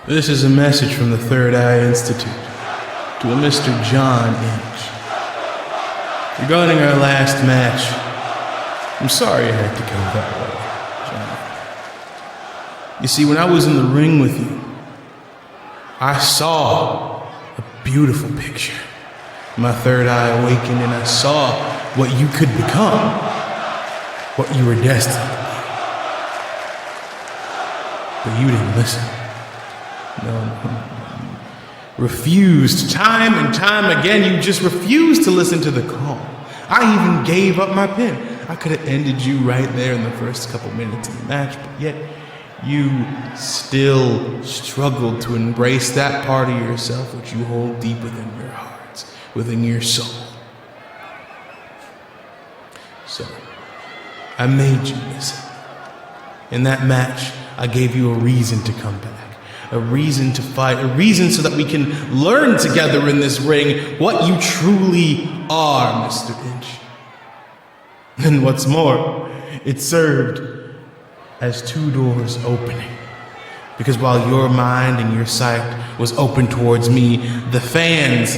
This is a message from the Third Eye Institute to a Mr. John Inch. Regarding our last match, I'm sorry I had to go that way, John. You see, when I was in the ring with you, I saw a beautiful picture. My third eye awakened and I saw what you could become, what you were destined to be. But you didn't listen. No. Refused time and time again. You just refused to listen to the call. I even gave up my pen. I could have ended you right there in the first couple minutes of the match, but yet you still struggled to embrace that part of yourself which you hold deep within your hearts, within your soul. So, I made you listen. In that match, I gave you a reason to come back, a reason to fight, a reason so that we can learn together in this ring what you truly are, Mr. Inch. And what's more, it served as two doors opening. Because while your mind and your sight was open towards me, the fans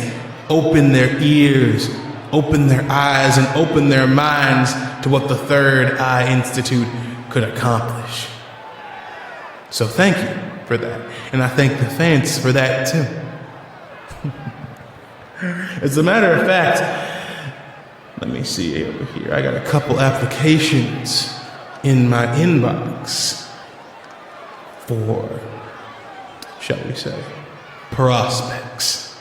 opened their ears, opened their eyes, and opened their minds to what the Third Eye Institute could accomplish. So thank you for that. And I thank the fans for that too. As a matter of fact, let me see over here. I got a couple applications in my inbox for, shall we say, prospects.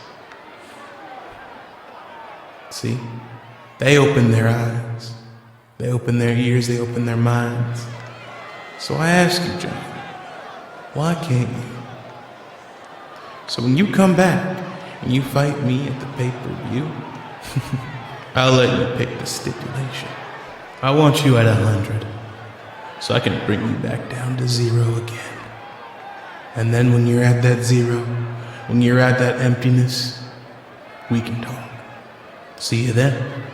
See, they open their eyes, they open their ears, they open their minds. So I ask you, John, why can't you? So when you come back and you fight me at the pay-per-view, I'll let you pick the stipulation. I want you at 100. So I can bring you back down to 0 again. And then when you're at that 0, when you're at that emptiness, we can talk. See you then.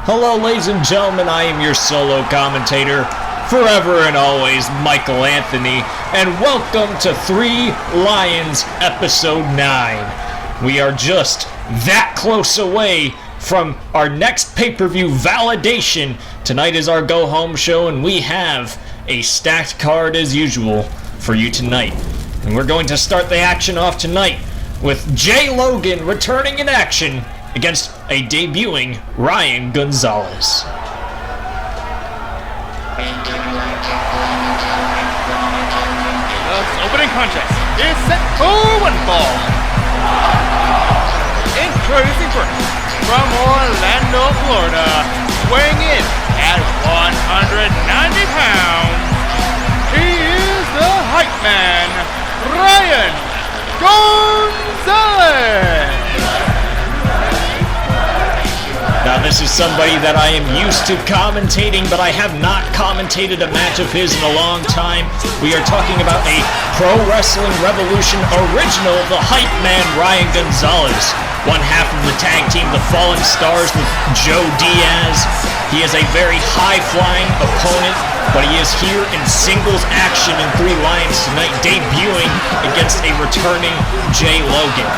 Hello, ladies and gentlemen, I am your solo commentator, forever and always, Michael Anthony, and welcome to 3 Lions Episode 9. We are just that close away from our next pay-per-view validation. Tonight is our go-home show, and we have a stacked card as usual for you tonight. And we're going to start the action off tonight with Logan returning in action against a debuting Ryan Gonzalez. Opening contest is set for one fall. Introducing first, from Orlando, Florida, weighing in at 190 pounds, he is the hype man, Ryan Gonzalez. Now this is somebody that I am used to commentating, but I have not commentated a match of his in a long time. We are talking about a Pro Wrestling Revolution original, the hype man Ryan Gonzalez. One half of the tag team, the Fallen Stars with Joe Diaz. He is a very high-flying opponent, but he is here in singles action in 3 Lions tonight, debuting against a returning Jay Logan.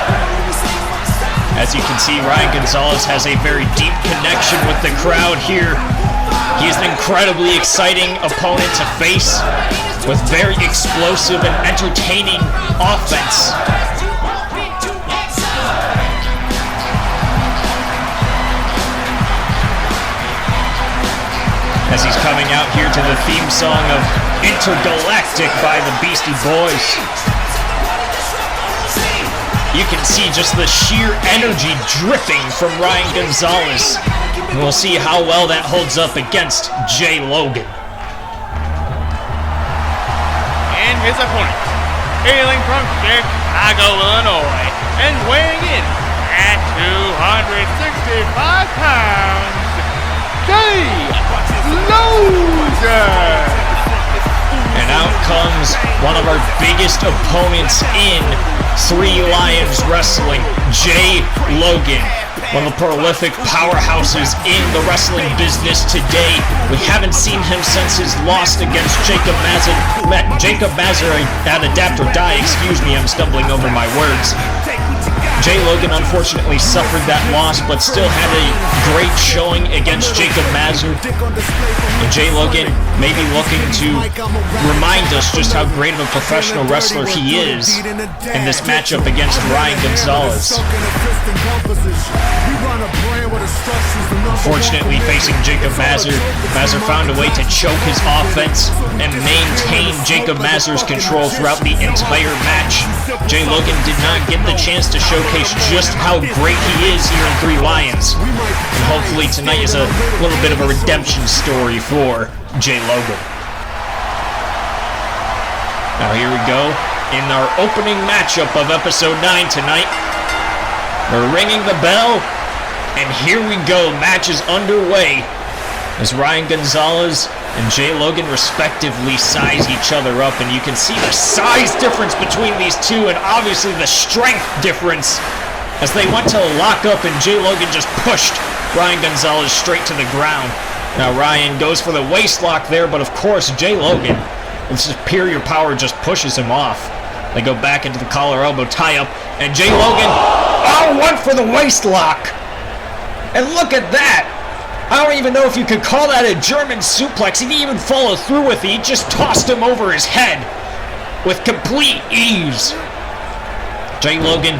As you can see, Ryan Gonzalez has a very deep connection with the crowd here. He is an incredibly exciting opponent to face with very explosive and entertaining offense. As he's coming out here to the theme song of Intergalactic by the Beastie Boys. You can see just the sheer energy dripping from Ryan Gonzalez. And we'll see how well that holds up against Jay Logan. And his opponent, hailing from Chicago, Illinois, and weighing in at 265 pounds, Jay Logan. And out comes one of our biggest opponents in 3 Lions Wrestling, Jay Logan. One of the prolific powerhouses in the wrestling business today. We haven't seen him since his loss against Jakub Mazur at Adapt or Die. Excuse me, I'm stumbling over my words. Jay Logan unfortunately suffered that loss, but still had a great showing against Jakub Mazur. And Jay Logan may be looking to remind us just how great of a professional wrestler he is in this matchup against Ryan Gonzalez. Unfortunately, facing Jakub Mazur, Mazur found a way to choke his offense and maintain Jakub Mazur's control throughout the entire match. Jay Logan did not get the chance to showcase just how great he is here in 3 Lions. And hopefully tonight is a little bit of a redemption story for Jay Logan. Now here we go in our opening matchup of episode 9 tonight. We're ringing the bell, and here we go. Match is underway as Ryan Gonzalez and Jay Logan respectively size each other up, and you can see the size difference between these two and obviously the strength difference as they went to lock up and Jay Logan just pushed Ryan Gonzalez straight to the ground. Now Ryan goes for the waist lock there, but of course Jay Logan with superior power just pushes him off. They go back into the collar elbow tie-up, and Jay Logan, went for the waist lock. And look at that. I don't even know if you could call that a German suplex. He didn't even follow through with it. He just tossed him over his head with complete ease. Jay Logan,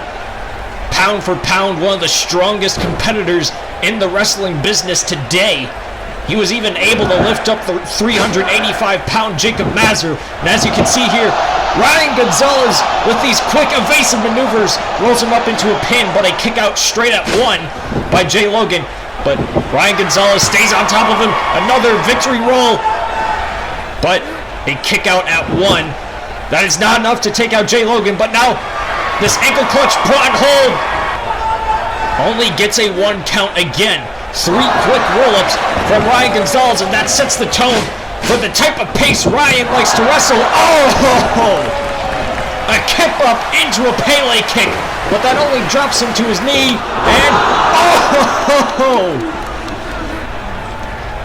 pound for pound, one of the strongest competitors in the wrestling business today. He was even able to lift up the 385-pound Jakub Mazur. And as you can see here, Ryan Gonzalez, with these quick evasive maneuvers, rolls him up into a pin, but a kick out straight at 1 by Jay Logan. But Ryan Gonzalez stays on top of him. Another victory roll, but a kick out at 1. That is not enough to take out Jay Logan, but now this ankle clutch brought hold only gets a 1 count again. 3 quick roll-ups from Ryan Gonzalez, and that sets the tone for the type of pace Ryan likes to wrestle. A kick up into a Pele kick, but that only drops him to his knee, and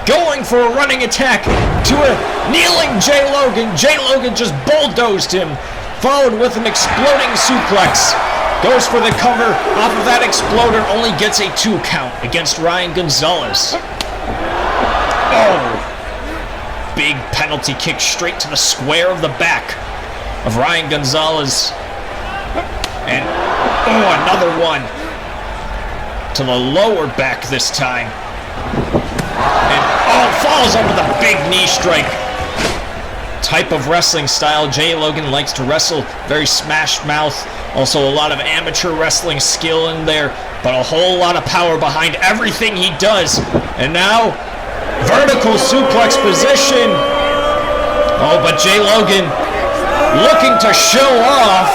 going for a running attack to a kneeling Jay Logan. Jay Logan just bulldozed him, followed with an exploding suplex. Goes for the cover off of that exploder, only gets a 2 count against Ryan Gonzalez. Big penalty kick straight to the square of the back of Ryan Gonzalez. And another one. to the lower back this time. And, falls up with a big knee strike. Type of wrestling style Jay Logan likes to wrestle. Very smash mouth. Also a lot of amateur wrestling skill in there, but a whole lot of power behind everything he does. And now, vertical suplex position. Oh, but Jay Logan looking to show off.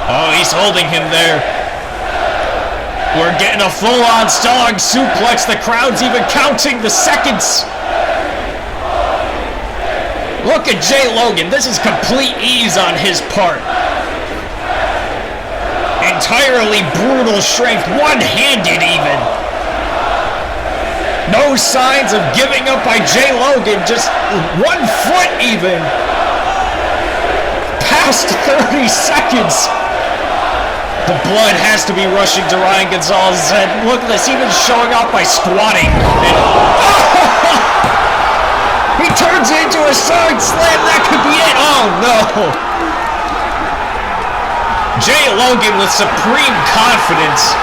Oh, he's holding him there. We're getting a full-on stalling suplex. The crowd's even counting the seconds. Look at Jay Logan. This is complete ease on his part. Entirely brutal strength. One-handed even. No signs of giving up by Jay Logan. Just 1 foot even. Past 30 seconds. The blood has to be rushing to Ryan Gonzalez's head. Look at this, even showing off by squatting. He turns it into a side slam. That could be it. Oh, no. Jay Logan with supreme confidence,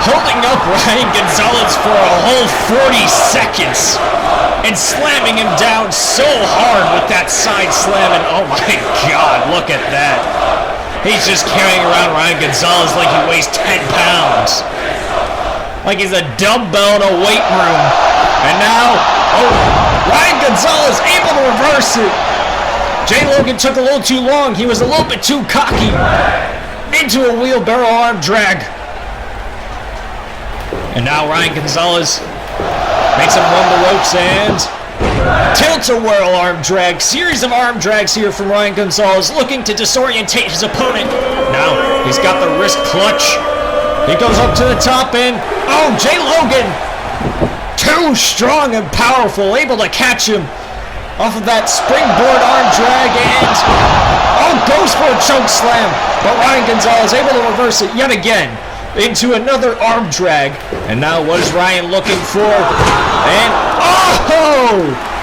holding up Ryan Gonzalez for a whole 40 seconds and slamming him down so hard with that side slam. And oh my God, look at that. He's just carrying around Ryan Gonzalez like he weighs 10 pounds. Like he's a dumbbell in a weight room. And now, Ryan Gonzalez able to reverse it. Jay Logan took a little too long. He was a little bit too cocky. Into a wheelbarrow arm drag. And now Ryan Gonzalez makes him run the ropes and tilt-a-whirl arm drag. Series of arm drags here from Ryan Gonzalez, looking to disorientate his opponent. Now he's got the wrist clutch. He goes up to the top and Jay Logan, too strong and powerful, able to catch him off of that springboard arm drag and goes for a choke slam. But Ryan Gonzalez able to reverse it yet again into another arm drag. And now what is Ryan looking for? And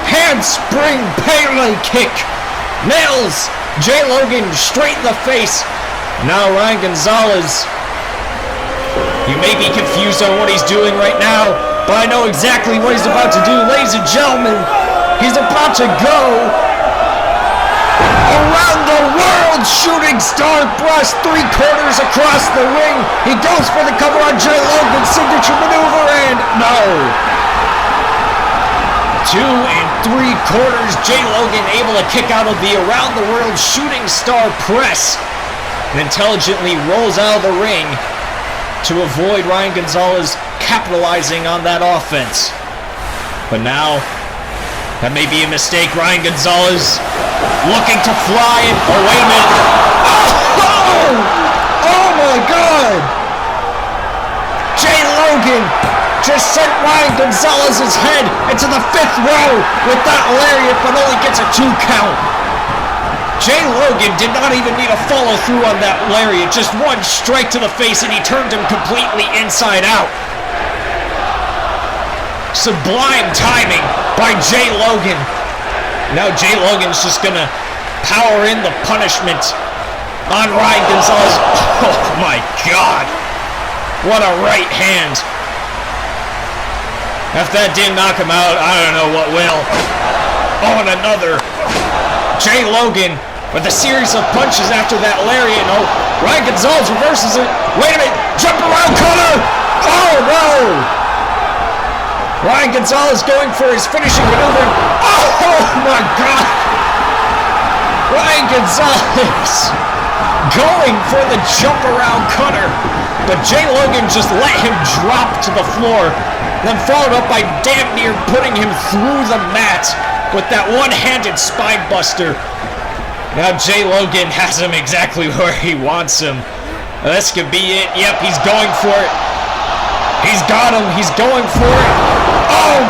handspring Pele kick nails Jay Logan straight in the face. Now Ryan Gonzalez, you may be confused on what he's doing right now, but I know exactly what he's about to do. Ladies and gentlemen, he's about to go around the world shooting star press 3/4 across the ring. He goes for the cover on Jay Logan's signature maneuver and no. 2 3/4. Jay Logan able to kick out of the around the world shooting star press and intelligently rolls out of the ring to avoid Ryan Gonzalez capitalizing on that offense. But now, that may be a mistake. Ryan Gonzalez looking to fly and wait a minute. Oh my God! Jay Logan just sent Ryan Gonzalez's head into the 5th row with that lariat, but only gets a 2 count. Jay Logan did not even need a follow through on that lariat, just 1 strike to the face and he turned him completely inside out. Sublime timing by Jay Logan. Now Jay Logan's just gonna power in the punishment on Ryan Gonzalez. Oh my God. What a right hand. If that didn't knock him out, I don't know what will. And another. Jay Logan with a series of punches after that lariat. Ryan Gonzalez reverses it. Wait a minute. Jump around cutter. Oh no. Ryan Gonzalez going for his finishing maneuver. Oh my God! Ryan Gonzalez going for the jump around cutter, but Jay Logan just let him drop to the floor, then followed up by damn near putting him through the mat with that one-handed spine buster. Now Jay Logan has him exactly where he wants him. This could be it. Yep, he's going for it. He's got him. He's going for it.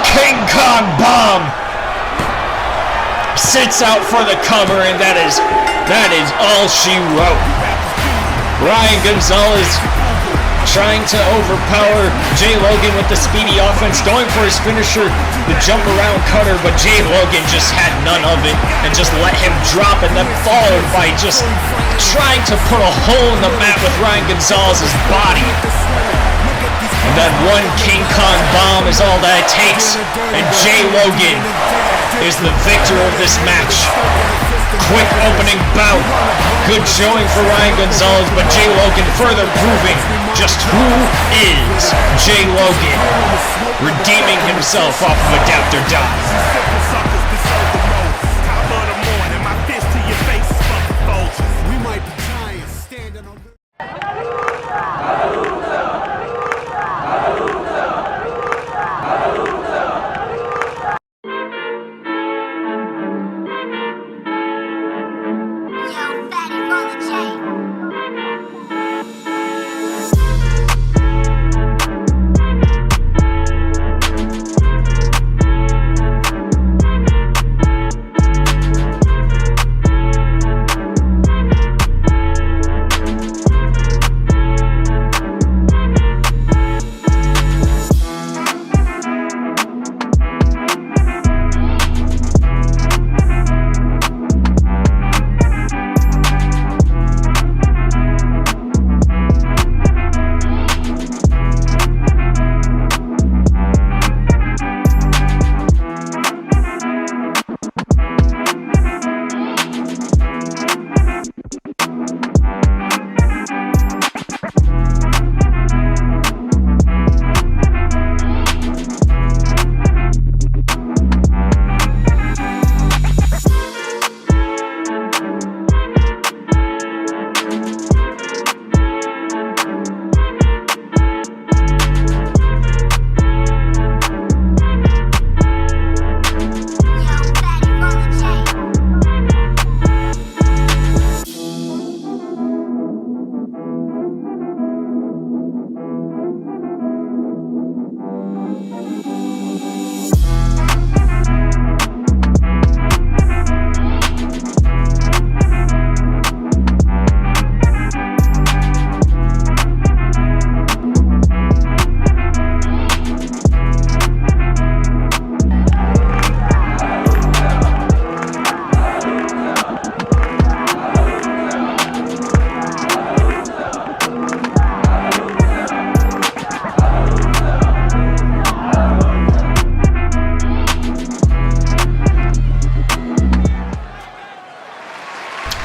King Kong bomb. Sits out for the cover, and that is all she wrote. Ryan Gonzalez trying to overpower Jay Logan with the speedy offense, going for his finisher, the jump around cutter, but Jay Logan just had none of it and just let him drop, and then followed by just trying to put a hole in the mat with Ryan Gonzalez's body. And then one King Kong bomb is all that it takes, and Jay Logan is the victor of this match. Quick opening bout. Good showing for Ryan Gonzalez, but Jay Logan further proving just who is Jay Logan, redeeming himself off of Adapt or Die.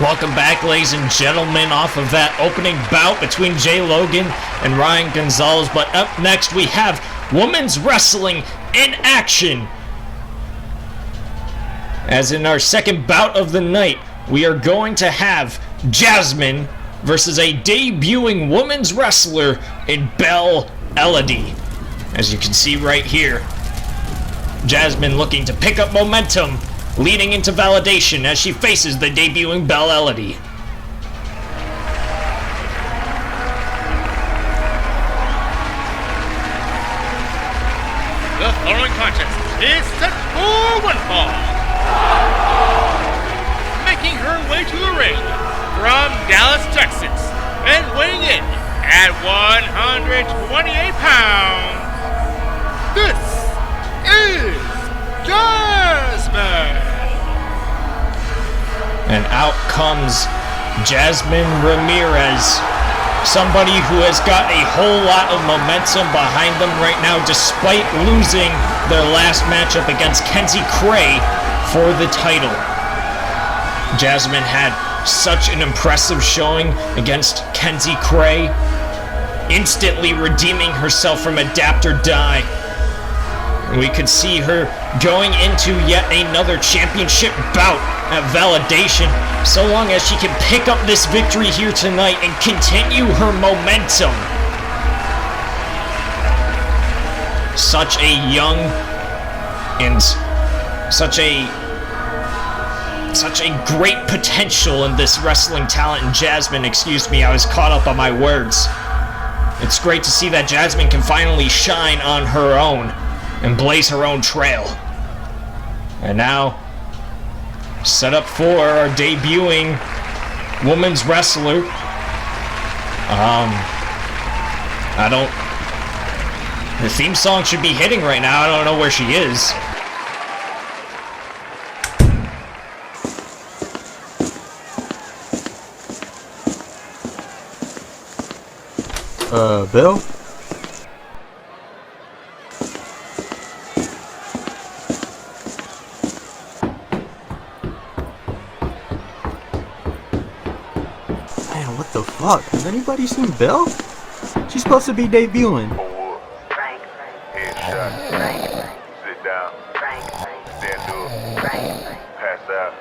Welcome back, ladies and gentlemen, off of that opening bout between Jay Logan and Ryan Gonzalez. But up next, we have women's wrestling in action. As in our second bout of the night, we are going to have Jasmine versus a debuting women's wrestler in Belle, Elodie. As you can see right here, Jasmine looking to pick up momentum, leading into validation as she faces the debuting Belle, Elodie. The following contest is set for one fall. Making her way to the ring from Dallas, Texas, and weighing in at 128 pounds, this is Jasmine. And out comes Jasmine Ramirez, somebody who has got a whole lot of momentum behind them right now, despite losing their last matchup against Kenzie Cray for the title. Jasmine had such an impressive showing against Kenzie Cray, instantly redeeming herself from Adapt or Die. We could see her going into yet another championship bout at Validation, so long as she can pick up this victory here tonight and continue her momentum. Such a young and such a great potential in this wrestling talent in Jasmine. Excuse me, I was caught up on my words. It's great to see that Jasmine can finally shine on her own and blaze her own trail. And now, set up for our debuting women's wrestler. I don't... The theme song should be hitting right now. I don't know where she is. Belle? Man, what the fuck? Has anybody seen Belle? She's supposed to be debuting. Headshot. Sit down. Stand up. Pass out.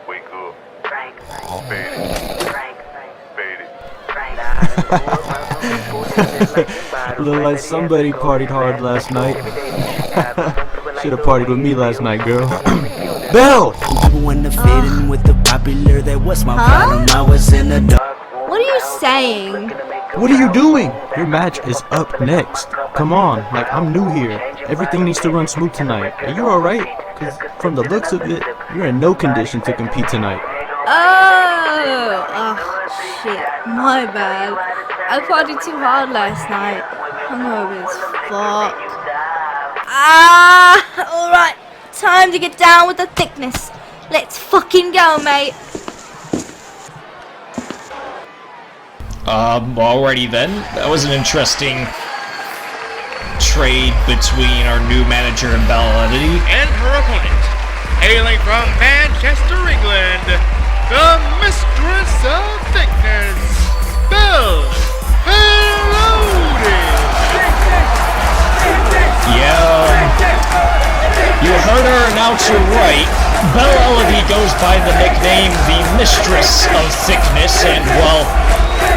Wake up. Fade it. Look like somebody partied hard last night. Should've partied with me last night, girl. Belle! When the fitting with the popular, that was my problem. I was in the dark. What are you saying? What are you doing? Your match is up next. Come on, like I'm new here. Everything needs to run smooth tonight. Are you alright? Cause from the looks of it, you're in no condition to compete tonight. Oh, shit, my bad. I partied too hard last night. Hungover as fuck. Alright, time to get down with the thickness. Let's fucking go, mate. Alrighty then. That was an interesting trade between our new manager and Belle Elodie. And her opponent, hailing from Manchester, England, the Mistress of Thickness, Belle Elodie. Yeah, you heard her announce her right. Belle Elodie goes by the nickname the Mistress of Thickness, and well,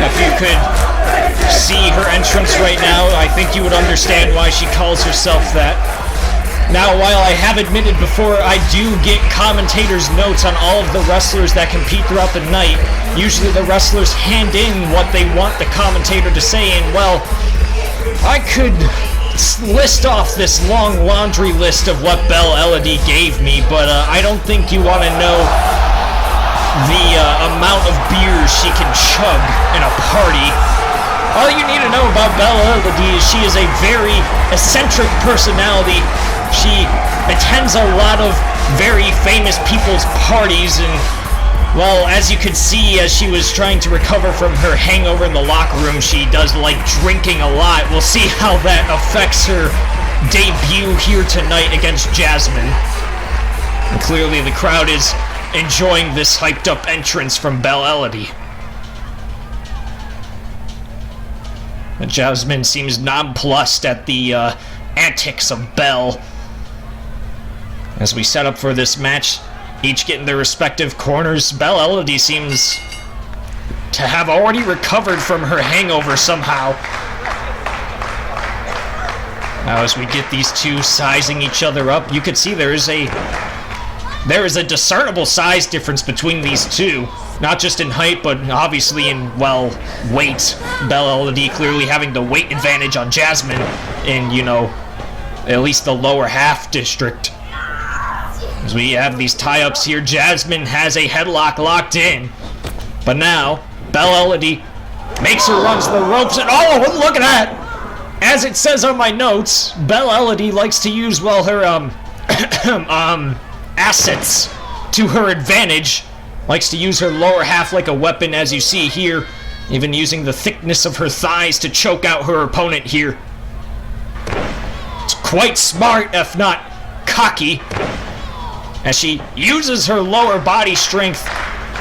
if you could see her entrance right now, I think you would understand why she calls herself that. Now, while I have admitted before, I do get commentators' notes on all of the wrestlers that compete throughout the night. Usually the wrestlers hand in what they want the commentator to say, and well, I could list off this long laundry list of what Belle Elodie gave me, but I don't think you want to know the amount of beers she can chug in a party. All you need to know about Belle Elodie is she is a very eccentric personality. She attends a lot of very famous people's parties, and well, as you could see, as she was trying to recover from her hangover in the locker room, she does like drinking a lot. We'll see how that affects her debut here tonight against Jasmine. And clearly the crowd is enjoying this hyped up entrance from Belle Elodie. And Jasmine seems nonplussed at the antics of Belle. As we set up for this match, each getting their respective corners, Belle Elodie seems to have already recovered from her hangover somehow. Now as we get these two sizing each other up, you can see there is a discernible size difference between these two. Not just in height, but obviously in, well, weight. Belle Elodie clearly having the weight advantage on Jasmine in, you know, at least the lower half district. As we have these tie-ups here, Jasmine has a headlock locked in. But now, Belle Elodie makes her run to the ropes, and oh, look at that! As it says on my notes, Belle Elodie likes to use, well, her, assets to her advantage. Likes to use her lower half like a weapon, as you see here, even using the thickness of her thighs to choke out her opponent here. It's quite smart, if not cocky, as she uses her lower body strength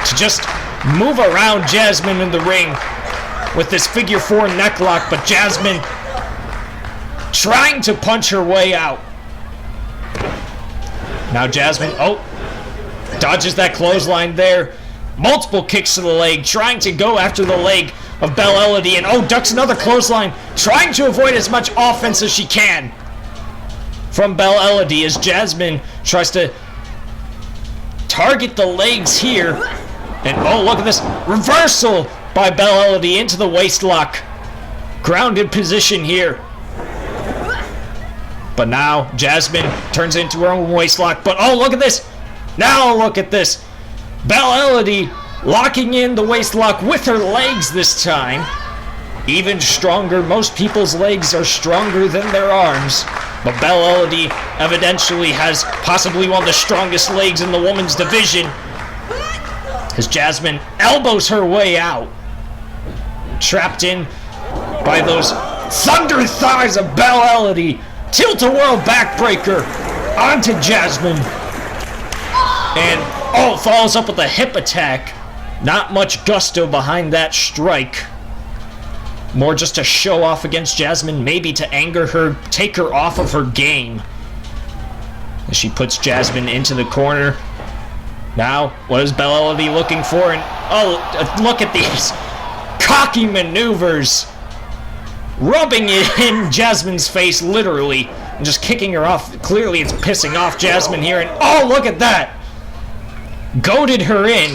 to just move around Jasmine in the ring with this figure four necklock, but Jasmine trying to punch her way out. Now Jasmine, dodges that clothesline there. Multiple kicks to the leg, trying to go after the leg of Belle Elodie, and ducks another clothesline, trying to avoid as much offense as she can from Belle Elodie as Jasmine tries to target the legs here. And look at this reversal by Belle Elodie into the waistlock. Grounded position here. But now Jasmine turns into her own waistlock. But look at this. Now look at this. Belle Elodie locking in the waistlock with her legs this time. even stronger. Most people's legs are stronger than their arms. But Belle Elodie evidently has possibly one of the strongest legs in the women's division, as Jasmine elbows her way out. Trapped in by those thunder thighs of Belle Elodie. Tilt-a-whirl backbreaker onto Jasmine. And, follows up with a hip attack. Not much gusto behind that strike. More just to show off against Jasmine, maybe to anger her, take her off of her game. As she puts Jasmine into the corner. Now, what is Belle Elodie looking for? And, look at these cocky maneuvers. Rubbing it in Jasmine's face, literally, and just kicking her off. Clearly, it's pissing off Jasmine here. And, look at that. Goaded her in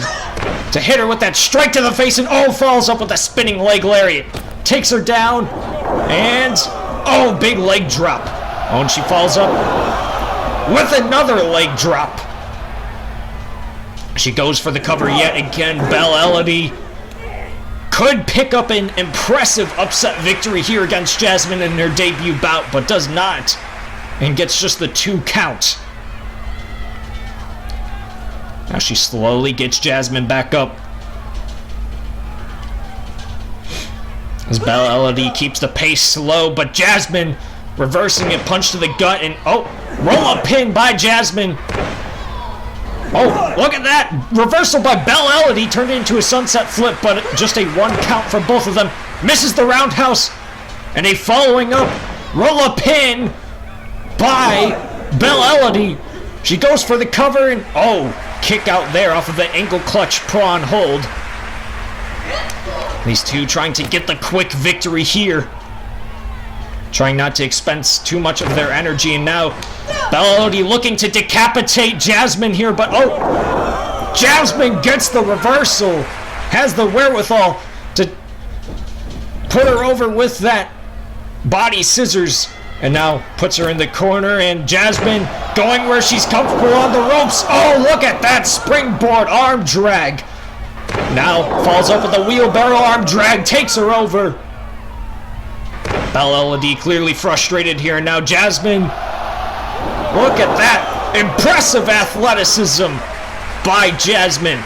to hit her with that strike to the face, and falls up with a spinning leg lariat. Takes her down, and big leg drop. And she falls up with another leg drop. She goes for the cover yet again. Belle Elodie could pick up an impressive upset victory here against Jasmine in her debut bout, but does not, and gets just the 2 count. Now she slowly gets Jasmine back up. As Belle Elodie keeps the pace slow, but Jasmine reversing it, punch to the gut, and roll-up pin by Jasmine. Look at that! Reversal by Belle Elodie turned into a sunset flip, but just a 1 count for both of them. Misses the roundhouse, and a following up roll-up pin by Belle Elodie. She goes for the cover, and kick out there off of the ankle clutch prawn hold. These two trying to get the quick victory here. Trying not to expend too much of their energy, and now Belle Elodie looking to decapitate Jasmine here, but Jasmine gets the reversal. Has the wherewithal to put her over with that body scissors, and now puts her in the corner, and Jasmine going where she's comfortable on the ropes. Look at that springboard arm drag. Now falls up with a wheelbarrow arm drag, takes her over. Belle Elodie clearly frustrated here. Now Jasmine, look at that impressive athleticism by Jasmine.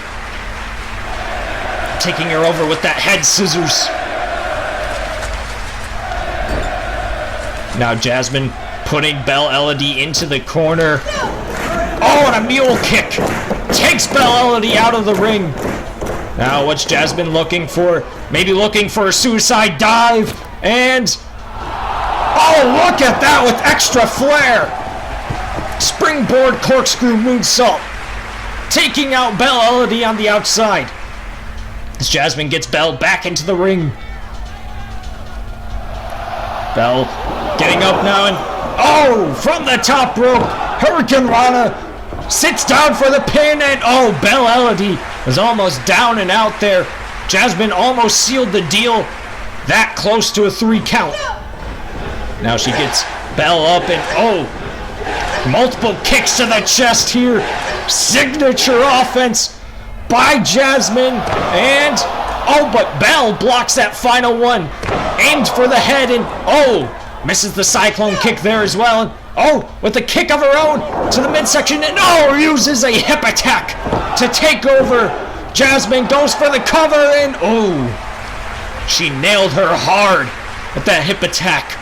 Taking her over with that head scissors. Now Jasmine putting Belle Elodie into the corner. And a mule kick. Takes Belle Elodie out of the ring. Now what's Jasmine looking for? Maybe looking for a suicide dive. And look at that with extra flair. Springboard corkscrew moonsault. Taking out Belle Elodie on the outside. As Jasmine gets Belle back into the ring. Belle getting up now, and from the top rope, Hurricane Rana sits down for the pin, and Belle Elodie is almost down and out there. Jasmine almost sealed the deal, that close to a 3 count. Now she gets Belle up, and multiple kicks to the chest here. Signature offense by Jasmine, and but Belle blocks that final one. Aimed for the head, and misses the cyclone kick there as well. And with a kick of her own to the midsection, and uses a hip attack to take over. Jasmine goes for the cover, and she nailed her hard with that hip attack.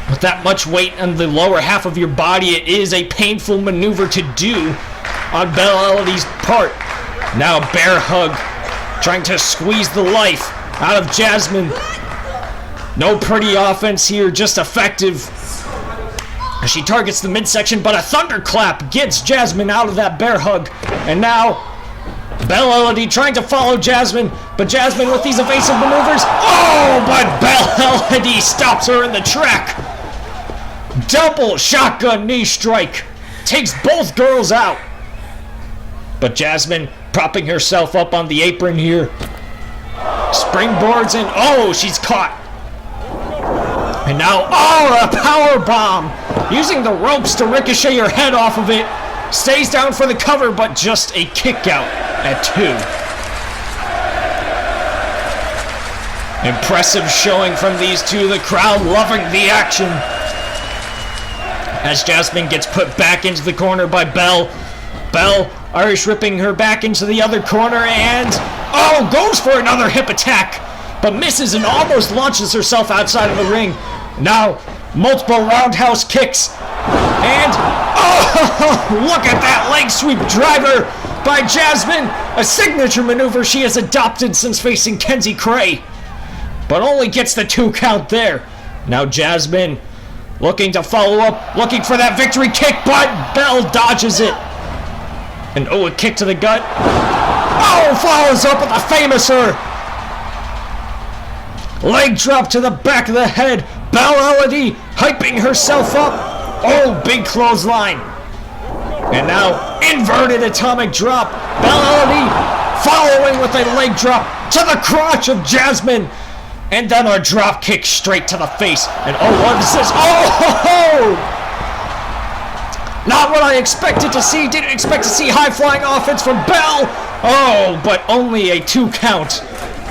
With that much weight on the lower half of your body, it is a painful maneuver to do on Belle Elodie's part. Now bear hug, trying to squeeze the life out of Jasmine. No pretty offense here, just effective. She targets the midsection, but a thunderclap gets Jasmine out of that bear hug. And now Belle Elodie trying to follow Jasmine, but Jasmine with these evasive maneuvers. But Belle Elodie stops her in the track. Double shotgun knee strike. Takes both girls out. But Jasmine propping herself up on the apron here. Springboards, and she's caught. And now, a power bomb. Using the ropes to ricochet her head off of it. Stays down for the cover, but just a kick out at 2. Impressive showing from these two. The crowd loving the action. As Jasmine gets put back into the corner by Belle. Belle, Irish ripping her back into the other corner and... oh, goes for another hip attack. But misses and almost launches herself outside of the ring. Now, multiple roundhouse kicks. And... oh, look at that leg sweep driver by Jasmine. A signature maneuver she has adopted since facing Kenzie Cray. But only gets the 2 count there. Now Jasmine looking to follow up, looking for that victory kick, but Belle dodges it. And oh, a kick to the gut. Oh, follows up with a famouser. Leg drop to the back of the head. Belle Elodie hyping herself up. Oh, big clothesline. And now, inverted atomic drop. Belle Elodie following with a leg drop to the crotch of Jasmine. And then a drop kick straight to the face. And oh, what is this? Oh, ho, ho! Not what I expected to see. Didn't expect to see high-flying offense from Belle. Oh, but only a 2 count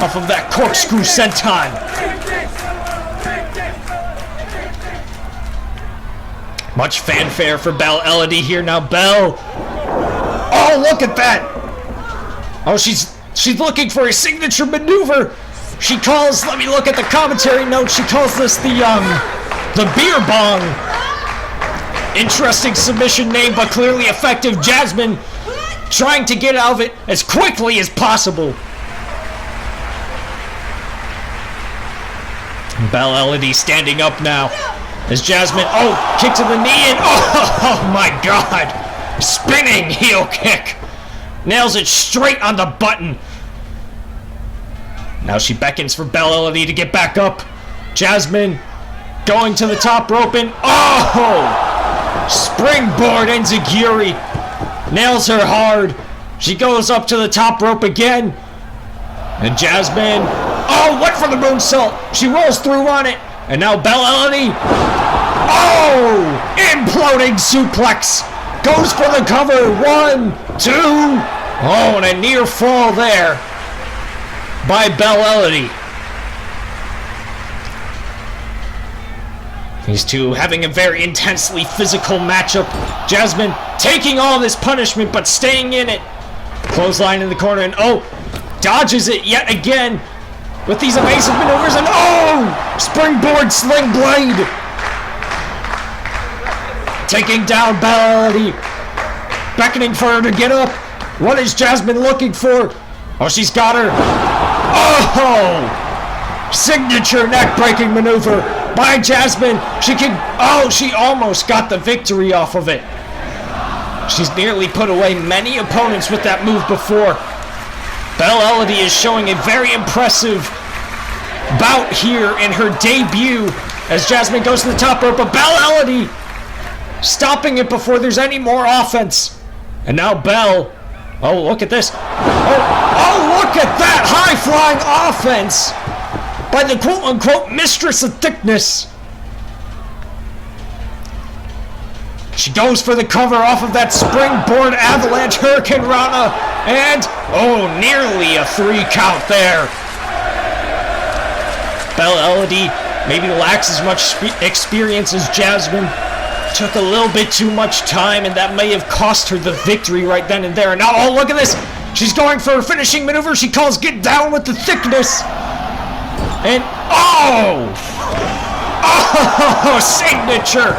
off of that corkscrew senton. Much fanfare for Belle Elodie here. Now Belle. Oh, look at that. Oh, she's looking for a signature maneuver. She calls, let me look at the commentary notes, she calls this the beer bong. Interesting submission name, but clearly effective. Jasmine trying to get out of it as quickly as possible. Belle Elodie standing up now. As Jasmine, oh, kick to the knee and oh my god. Spinning heel kick. Nails it straight on the button. Now she beckons for Belle Elodie to get back up. Jasmine going to the top rope and oh! Springboard enziguri. Nails her hard. She goes up to the top rope again. And Jasmine, oh, went for the moonsault. She rolls through on it. And now Belle Elodie, oh! Imploding suplex. Goes for the cover. 1, 2. Oh, and a near fall there by Belle Elodie. These two having a very intensely physical matchup. Jasmine taking all this punishment but staying in it. Clothesline in the corner and oh, dodges it yet again with these amazing maneuvers and oh, springboard sling blade. Taking down Belle Elodie. Beckoning for her to get up. What is Jasmine looking for? Oh, she's got her. Oh! Signature neck-breaking maneuver by Jasmine. She almost got the victory off of it. She's nearly put away many opponents with that move before. Belle Elodie is showing a very impressive bout here in her debut as Jasmine goes to the top rope, but Belle Elodie stopping it before there's any more offense. And now Belle, oh, look at this. Oh, look at that high-flying offense by the quote-unquote mistress of thickness. She goes for the cover off of that springboard avalanche hurricane rana, and oh, nearly a 3 count there. Belle Elodie maybe lacks as much experience as Jasmine. Took a little bit too much time, and that may have cost her the victory right then and there. And now, oh, look at this. She's going for a finishing maneuver. She calls get down with the thickness. And, oh! Oh, signature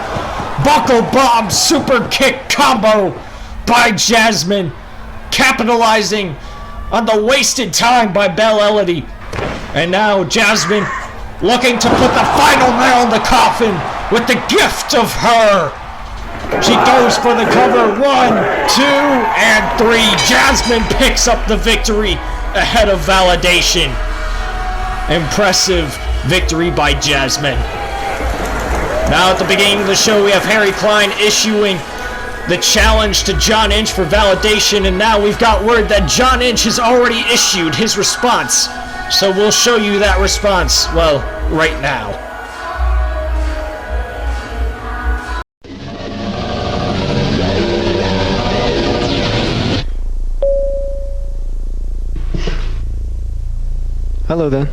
buckle bomb super kick combo by Jasmine. Capitalizing on the wasted time by Belle Elodie. And now Jasmine looking to put the final nail in the coffin with the gift of her. She goes for the cover. 1, 2, and 3. Jasmine picks up the victory ahead of Validation. Impressive victory by Jasmine. Now at the beginning of the show, we have Harry Klein issuing the challenge to John Inch for Validation, and now we've got word that John Inch has already issued his response. So we'll show you that response, well, right now. Hello then.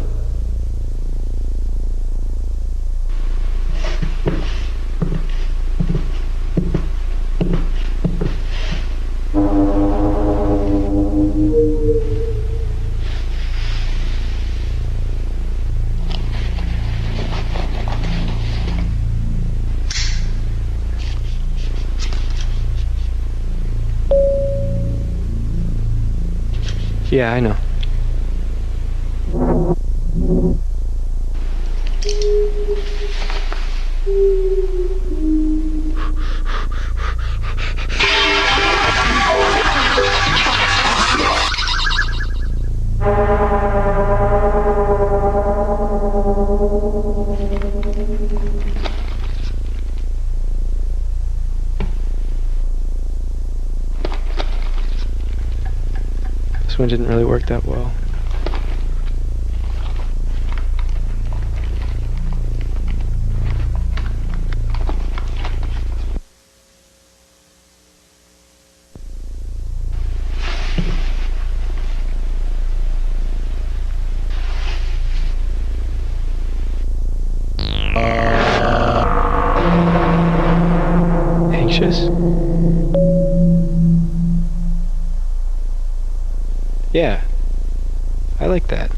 Yeah, I know. This one didn't really work that well. Anxious? Yeah, I like that.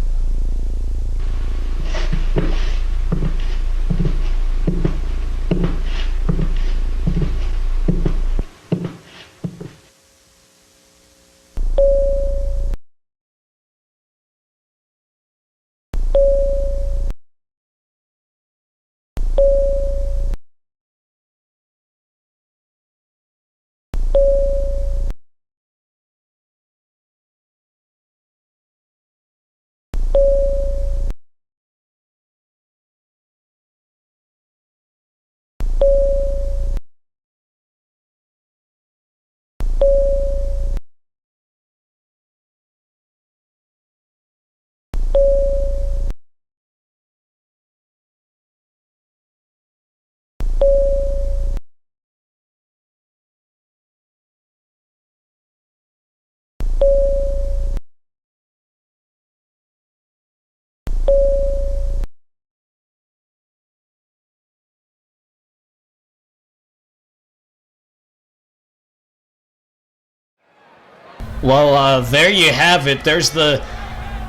Well, there you have it. There's the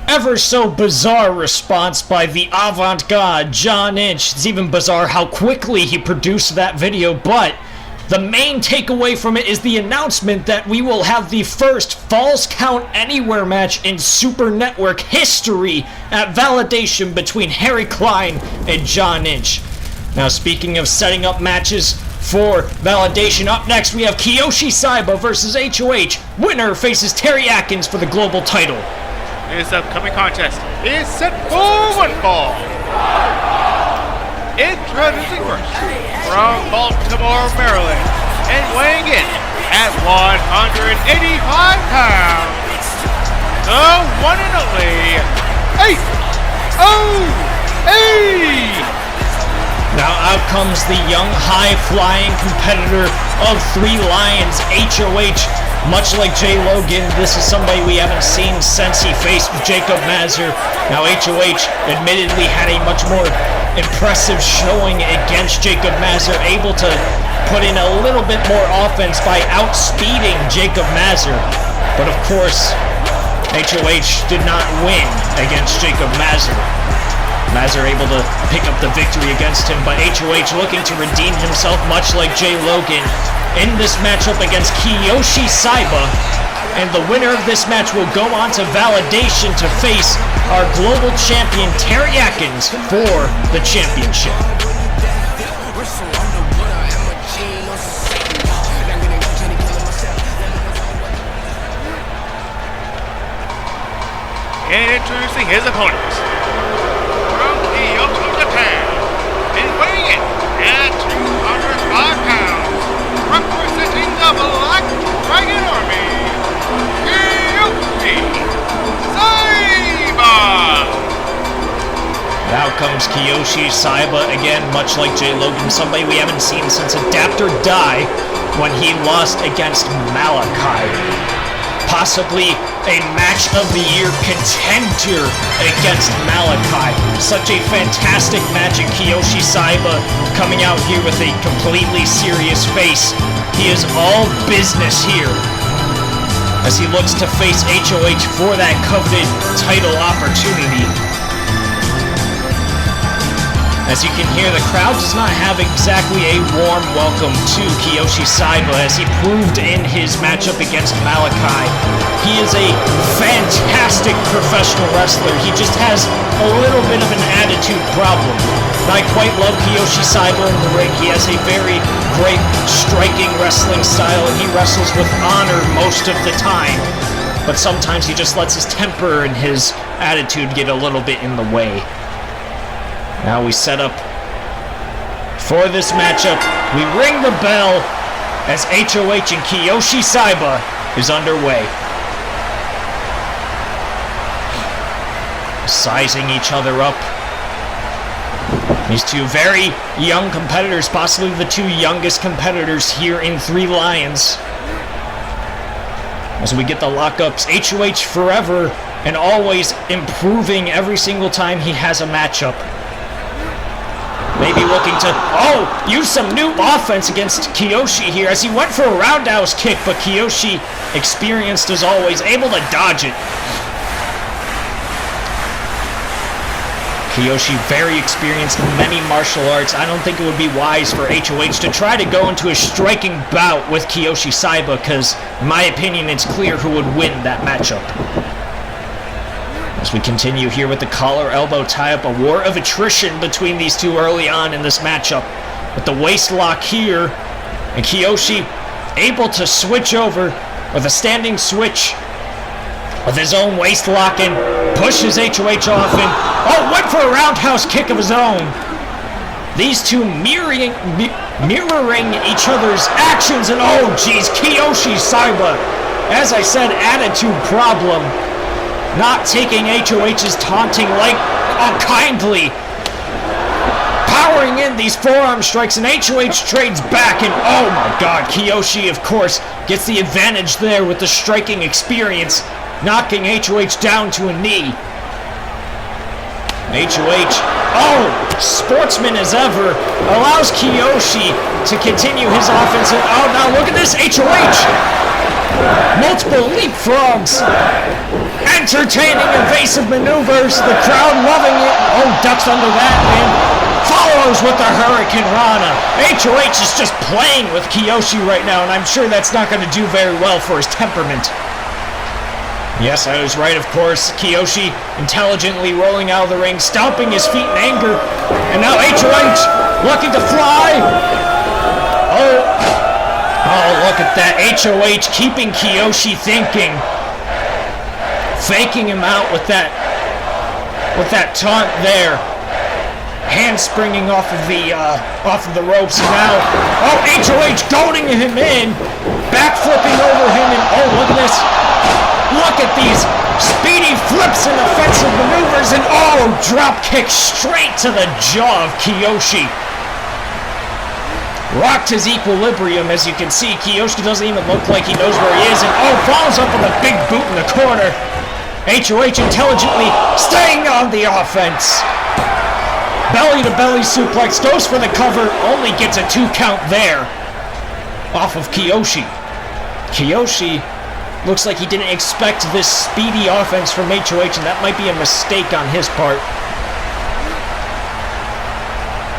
ever so bizarre response by the avant-garde John Inch. It's even bizarre how quickly he produced that video, but the main takeaway from it is the announcement that we will have the first Falls Count Anywhere match in Super Network history at Validation between Harry Klein and John Inch. Now, speaking of setting up matches for Validation, up next we have Kiyoshi Saiba versus HOH. Winner faces Terry Atkins for the global title. This upcoming contest is set for one fall. Introducing first, from Baltimore, Maryland, and weighing in at 185 pounds, the one and only HOH. Now out comes the young, high-flying competitor of Three Lions, HOH. Much like Jay Logan, this is somebody we haven't seen since he faced Jakub Mazur. Now HOH admittedly had a much more impressive showing against Jakub Mazur, able to put in a little bit more offense by outspeeding Jakub Mazur. But of course, HOH did not win against Jakub Mazur. Mazur able to pick up the victory against him, but HOH looking to redeem himself much like Jay Logan in this matchup against Kiyoshi Saiba. And the winner of this match will go on to Validation to face our global champion Terry Atkins for the championship. And introducing his opponent, from Kyoto, Japan, and weighing in at 205 pounds, representing the Black Dragon Army, Kiyoshi Saiba. Now comes Kiyoshi Saiba again, much like Jay Logan, somebody we haven't seen since Adapt or Die when he lost against Malachi. Possibly a match of the year contender against Malachi. Such a fantastic match, and Kiyoshi Saiba coming out here with a completely serious face. He is all business here as he looks to face HOH for that coveted title opportunity. As you can hear, the crowd does not have exactly a warm welcome to Kiyoshi Saiba, as he proved in his matchup against Malachi. He is a fantastic professional wrestler. He just has a little bit of an attitude problem. I quite love Kiyoshi Saiba in the ring. He has a very great striking wrestling style, and he wrestles with honor most of the time. But sometimes he just lets his temper and his attitude get a little bit in the way. Now we set up for this matchup. We ring the bell as HOH and Kiyoshi Saiba is underway. Sizing each other up. These two very young competitors, possibly the two youngest competitors here in Three Lions. As we get the lockups, HOH forever and always improving every single time he has a matchup. Maybe looking to, use some new offense against Kiyoshi here, as he went for a roundhouse kick, but Kiyoshi, experienced as always, able to dodge it. Kiyoshi, very experienced in many martial arts. I don't think it would be wise for HOH to try to go into a striking bout with Kiyoshi Saiba, because, in my opinion, it's clear who would win that matchup. As we continue here with the collar elbow tie-up, a war of attrition between these two early on in this matchup. With the waist lock here, and Kiyoshi able to switch over with a standing switch with his own waist lock and pushes HOH off and, went for a roundhouse kick of his own. These two mirroring each other's actions, and Kiyoshi Saiba, as I said, attitude problem. Not taking HOH's taunting like unkindly. Powering in these forearm strikes, and HOH trades back, and oh my god, Kiyoshi, of course, gets the advantage there with the striking experience, knocking HOH down to a knee. HOH, sportsman as ever, allows Kiyoshi to continue his offense, and now look at this, HOH! Multiple leapfrogs, entertaining evasive maneuvers, the crowd loving it. Ducks under that and follows with the Hurricane Rana. HOH is just playing with Kiyoshi right now, and I'm sure that's not going to do very well for his temperament. Yes, I was right, of course. Kiyoshi intelligently rolling out of the ring, stomping his feet in anger, and now HOH looking to fly. Look at that. HOH keeping Kiyoshi thinking. Faking him out with that taunt there. Hand springing off of the ropes. Now, HOH goading him in. Backflipping over him, and look at this. Look at these speedy flips and offensive maneuvers, and drop kick straight to the jaw of Kiyoshi. Rocked his equilibrium, as you can see. Kiyoshi doesn't even look like he knows where he is, and falls up with a big boot in the corner. HOH intelligently staying on the offense. Belly to belly suplex, goes for the cover, only gets a 2 count there off of Kiyoshi. Kiyoshi looks like he didn't expect this speedy offense from HOH, and that might be a mistake on his part.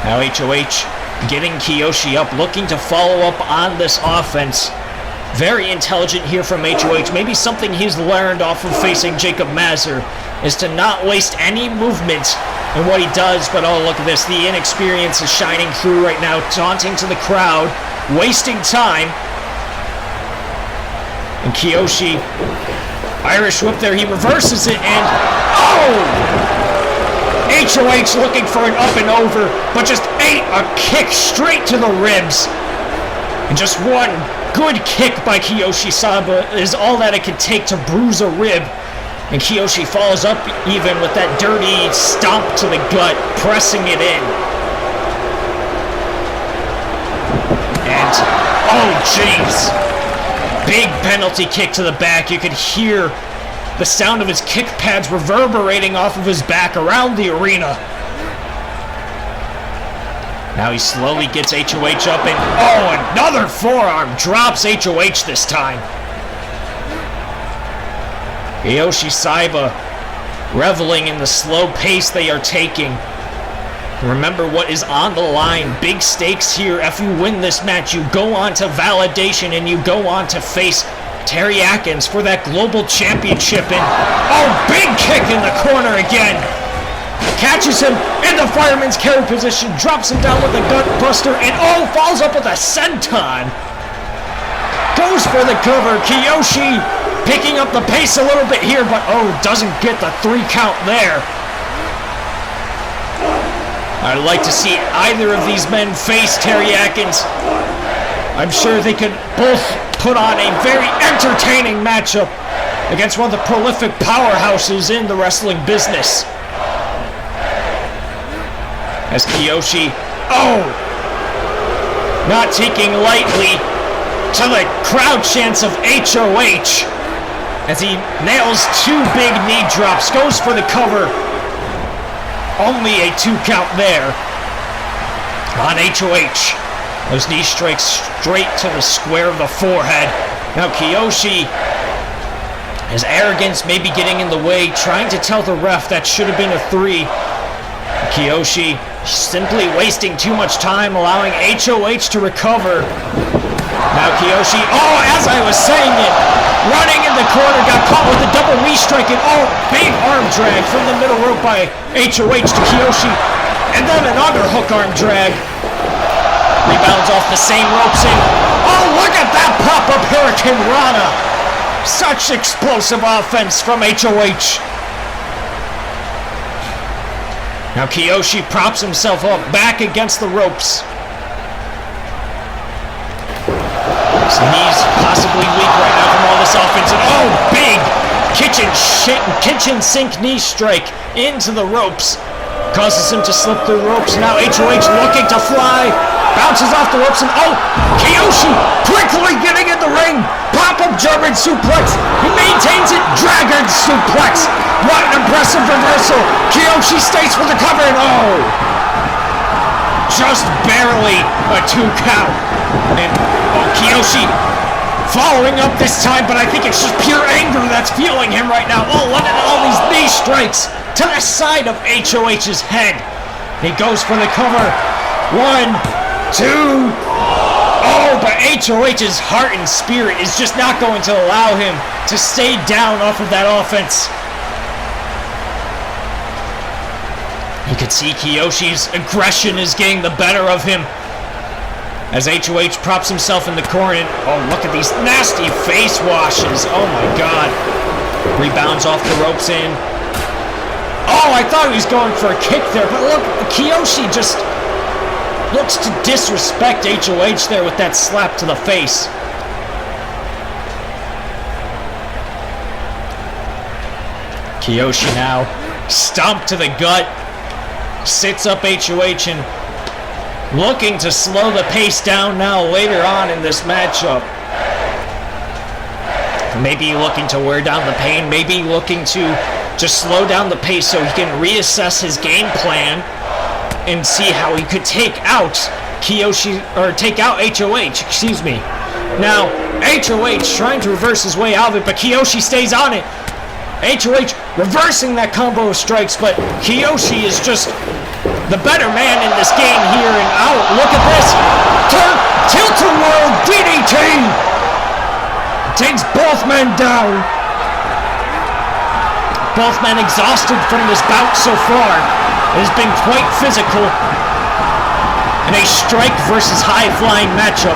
Now HOH getting Kiyoshi up, looking to follow up on this offense. Very intelligent here from HOH. Maybe something he's learned off of facing Jakub Mazur is to not waste any movement in what he does. But look at this. The inexperience is shining through right now, taunting to the crowd, wasting time. And Kiyoshi, Irish whip there, he reverses it, and HOH looking for an up and over, but just ate a kick straight to the ribs. And just one good kick by Kiyoshi Saiba is all that it could take to bruise a rib. And Kiyoshi follows up even with that dirty stomp to the gut, pressing it in. And, jeez. Big penalty kick to the back. You could hear the sound of his kick pads reverberating off of his back around the arena. Now he slowly gets HOH up, and another forearm drops HOH this time. Kiyoshi Saiba reveling in the slow pace they are taking. Remember what is on the line. Big stakes here. If you win this match, you go on to validation and you go on to face Terry Atkins for that global championship. And oh, big kick in the corner again. Catches him in the fireman's carry position, drops him down with a gut buster, and oh, falls up with a senton. Goes for the cover. Kiyoshi picking up the pace a little bit here, but oh, doesn't get the 3 count there. I'd like to see either of these men face Terry Atkins. I'm sure they could both put on a very entertaining matchup against one of the prolific powerhouses in the wrestling business. As Kiyoshi, not taking lightly to the crowd chants of HOH as he nails 2 big knee drops, goes for the cover. Only a 2 count there on HOH. Those knee strikes straight to the square of the forehead. Now Kiyoshi, his arrogance may be getting in the way, trying to tell the ref that should have been a 3. Kiyoshi simply wasting too much time, allowing HOH to recover. Now Kiyoshi, as I was saying it, running in the corner, got caught with a double knee strike, and big arm drag from the middle rope by HOH to Kiyoshi, and then an underhook arm drag. Rebounds off the same ropes, and look at that pop-up Hurricane Rana. Such explosive offense from HOH. Now Kiyoshi props himself up back against the ropes. His knees possibly weak right now from all this offense. And big kitchen sink knee strike into the ropes. Causes him to slip through the ropes. Now HOH looking to fly. Bounces off the ropes and Kiyoshi quickly getting in the ring. Pop-up German suplex. He maintains it. Dragon suplex. What an impressive reversal. Kiyoshi stays for the cover and just barely a 2 count. And Kiyoshi following up this time, but I think it's just pure anger that's fueling him right now. Look at all these knee strikes to the side of HOH's head. He goes for the cover. 1, 2. But HOH's heart and spirit is just not going to allow him to stay down off of that offense. You can see Kiyoshi's aggression is getting the better of him as HOH props himself in the corner. And look at these nasty face washes. Oh my God. Rebounds off the ropes in. I thought he was going for a kick there, but look, Kiyoshi just looks to disrespect HOH there with that slap to the face. Kiyoshi now stomped to the gut, sits up HOH and looking to slow the pace down now later on in this matchup. Maybe looking to wear down the pain, maybe looking to just slow down the pace so he can reassess his game plan and see how he could take out HOH, excuse me. Now, HOH trying to reverse his way out of it, but Kiyoshi stays on it. HOH reversing that combo of strikes, but Kiyoshi is just the better man in this game here, and look at this. Tilt-a-whirl DDT! Takes both men down. Both men exhausted from this bout so far. It has been quite physical in a strike versus high-flying matchup.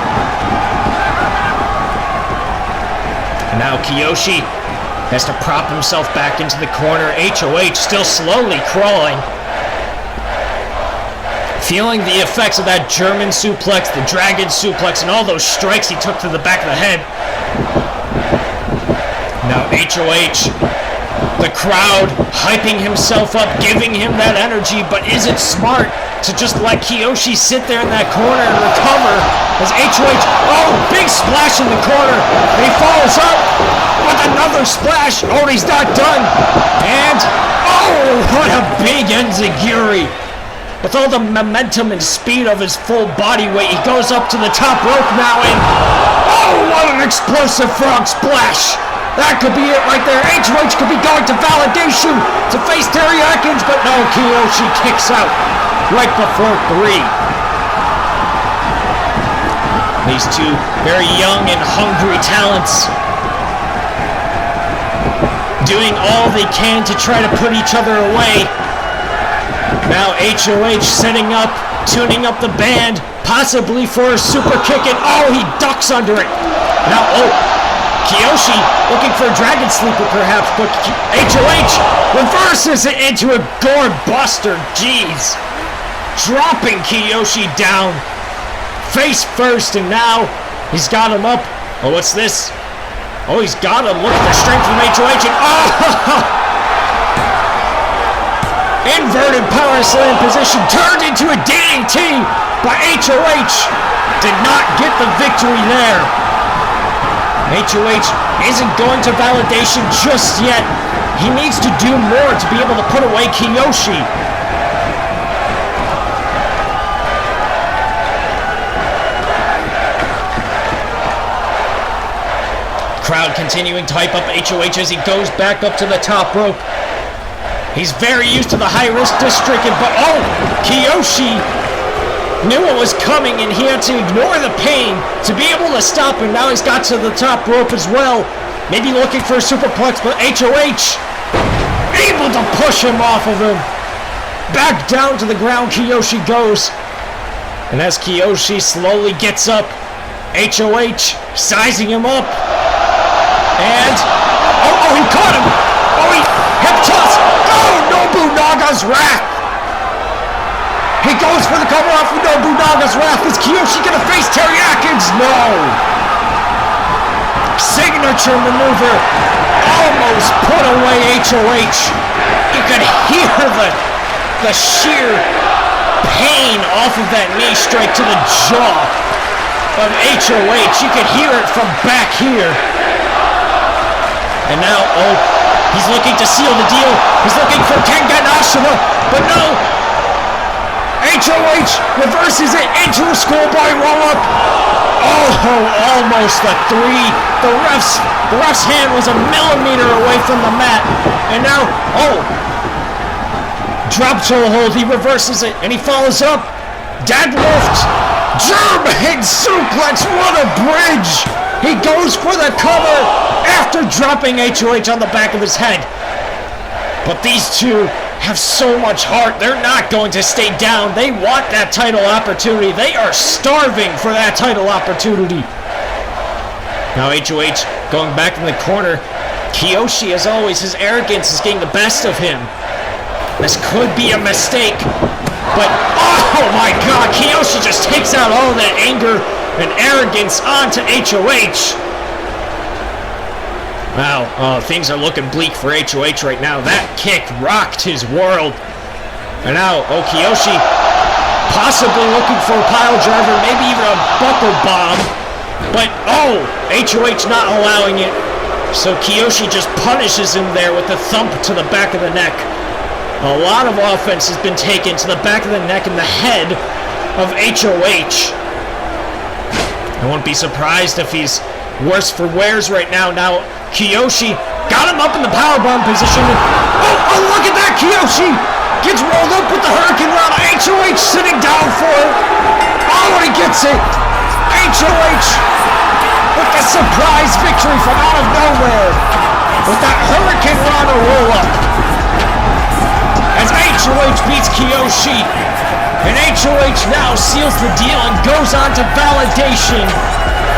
And now Kiyoshi has to prop himself back into the corner. HOH still slowly crawling. Feeling the effects of that German suplex, the dragon suplex, and all those strikes he took to the back of the head. Now HOH, the crowd hyping himself up, giving him that energy, but is it smart to just let Kiyoshi sit there in that corner and recover as HOH, big splash in the corner. He follows up with another splash. He's not done. And, what a big enziguri. With all the momentum and speed of his full body weight, he goes up to the top rope now and, what an explosive frog splash. That could be it right there. HOH could be going to validation to face Terry Atkins, but no, Kiyoshi kicks out. right before 3. These two very young and hungry talents doing all they can to try to put each other away. Now HOH setting up, tuning up the band, possibly for a super kick, and oh, he ducks under it. Now, Kiyoshi looking for a dragon sleeper perhaps, but HOH reverses it into a gore buster. Jeez. Dropping Kiyoshi down face first, and now he's got him up. Oh, what's this? Oh, he's got him. Look at the strength from HOH, and inverted power slam position turned into a DDT by HOH. Did not get the victory there. HOH isn't going to validation just yet. He needs to do more to be able to put away Kiyoshi. Crowd continuing to hype up HOH as he goes back up to the top rope. He's very used to the high-risk district, but Kiyoshi knew what was coming, and he had to ignore the pain to be able to stop him. Now he's got to the top rope as well. Maybe looking for a superplex, but HOH able to push him off of him. Back down to the ground Kiyoshi goes. And as Kiyoshi slowly gets up, HOH sizing him up. And, he caught him. He hip toss. Nobunaga's Wrath. He goes for the cover off of Nobunaga's Wrath. Is Kiyoshi gonna face Terry Atkins? No. Signature maneuver. Almost put away HOH. You could hear the sheer pain off of that knee strike to the jaw of HOH. You could hear it from back here. And now, he's looking to seal the deal. He's looking for Kengan Ashima, but no. HOH reverses it into a schoolboy roll-up. Almost a 3. The ref's hand was a millimeter away from the mat. And now, drop toe hold. He reverses it, and he follows up. Deadlift. German suplex. What a bridge. He goes for the cover after dropping HOH on the back of his head. But these two have so much heart. They're not going to stay down. They want that title opportunity. They are starving for that title opportunity. Now HOH going back in the corner. Kiyoshi, as always, his arrogance is getting the best of him. This could be a mistake. But, oh my God, Kiyoshi just takes out all that anger and arrogance onto HOH. Wow, things are looking bleak for HOH right now. That kick rocked his world. And now, Kiyoshi possibly looking for a pile driver, maybe even a buckle bomb. But, HOH not allowing it. So Kiyoshi just punishes him there with a thump to the back of the neck. A lot of offense has been taken to the back of the neck and the head of HOH. I won't be surprised if he's worse for wears right now. Now, Kiyoshi got him up in the powerbomb position. Look at that! Kiyoshi gets rolled up with the Hurricane Rana. HOH sitting down for it. And he gets it. HOH with a surprise victory from out of nowhere with that Hurricane Rana roll-up. As HOH beats Kiyoshi. And HOH now seals the deal and goes on to validation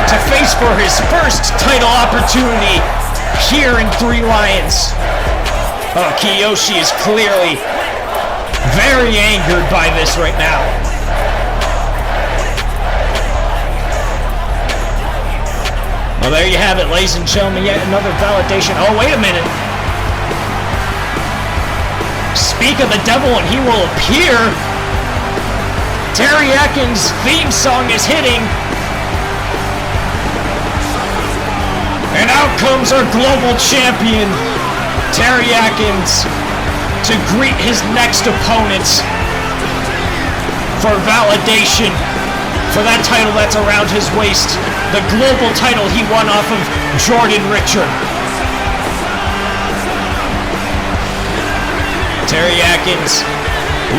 to face for his first title opportunity here in 3 Lions. Kiyoshi is clearly very angered by this right now. Well, there you have it, ladies and gentlemen, yet another validation. Oh, wait a minute. Speak of the devil and he will appear. Terry Atkins' theme song is hitting. And out comes our global champion, Terry Atkins, to greet his next opponent for validation for that title that's around his waist. The global title he won off of Jordan Richard. Terry Atkins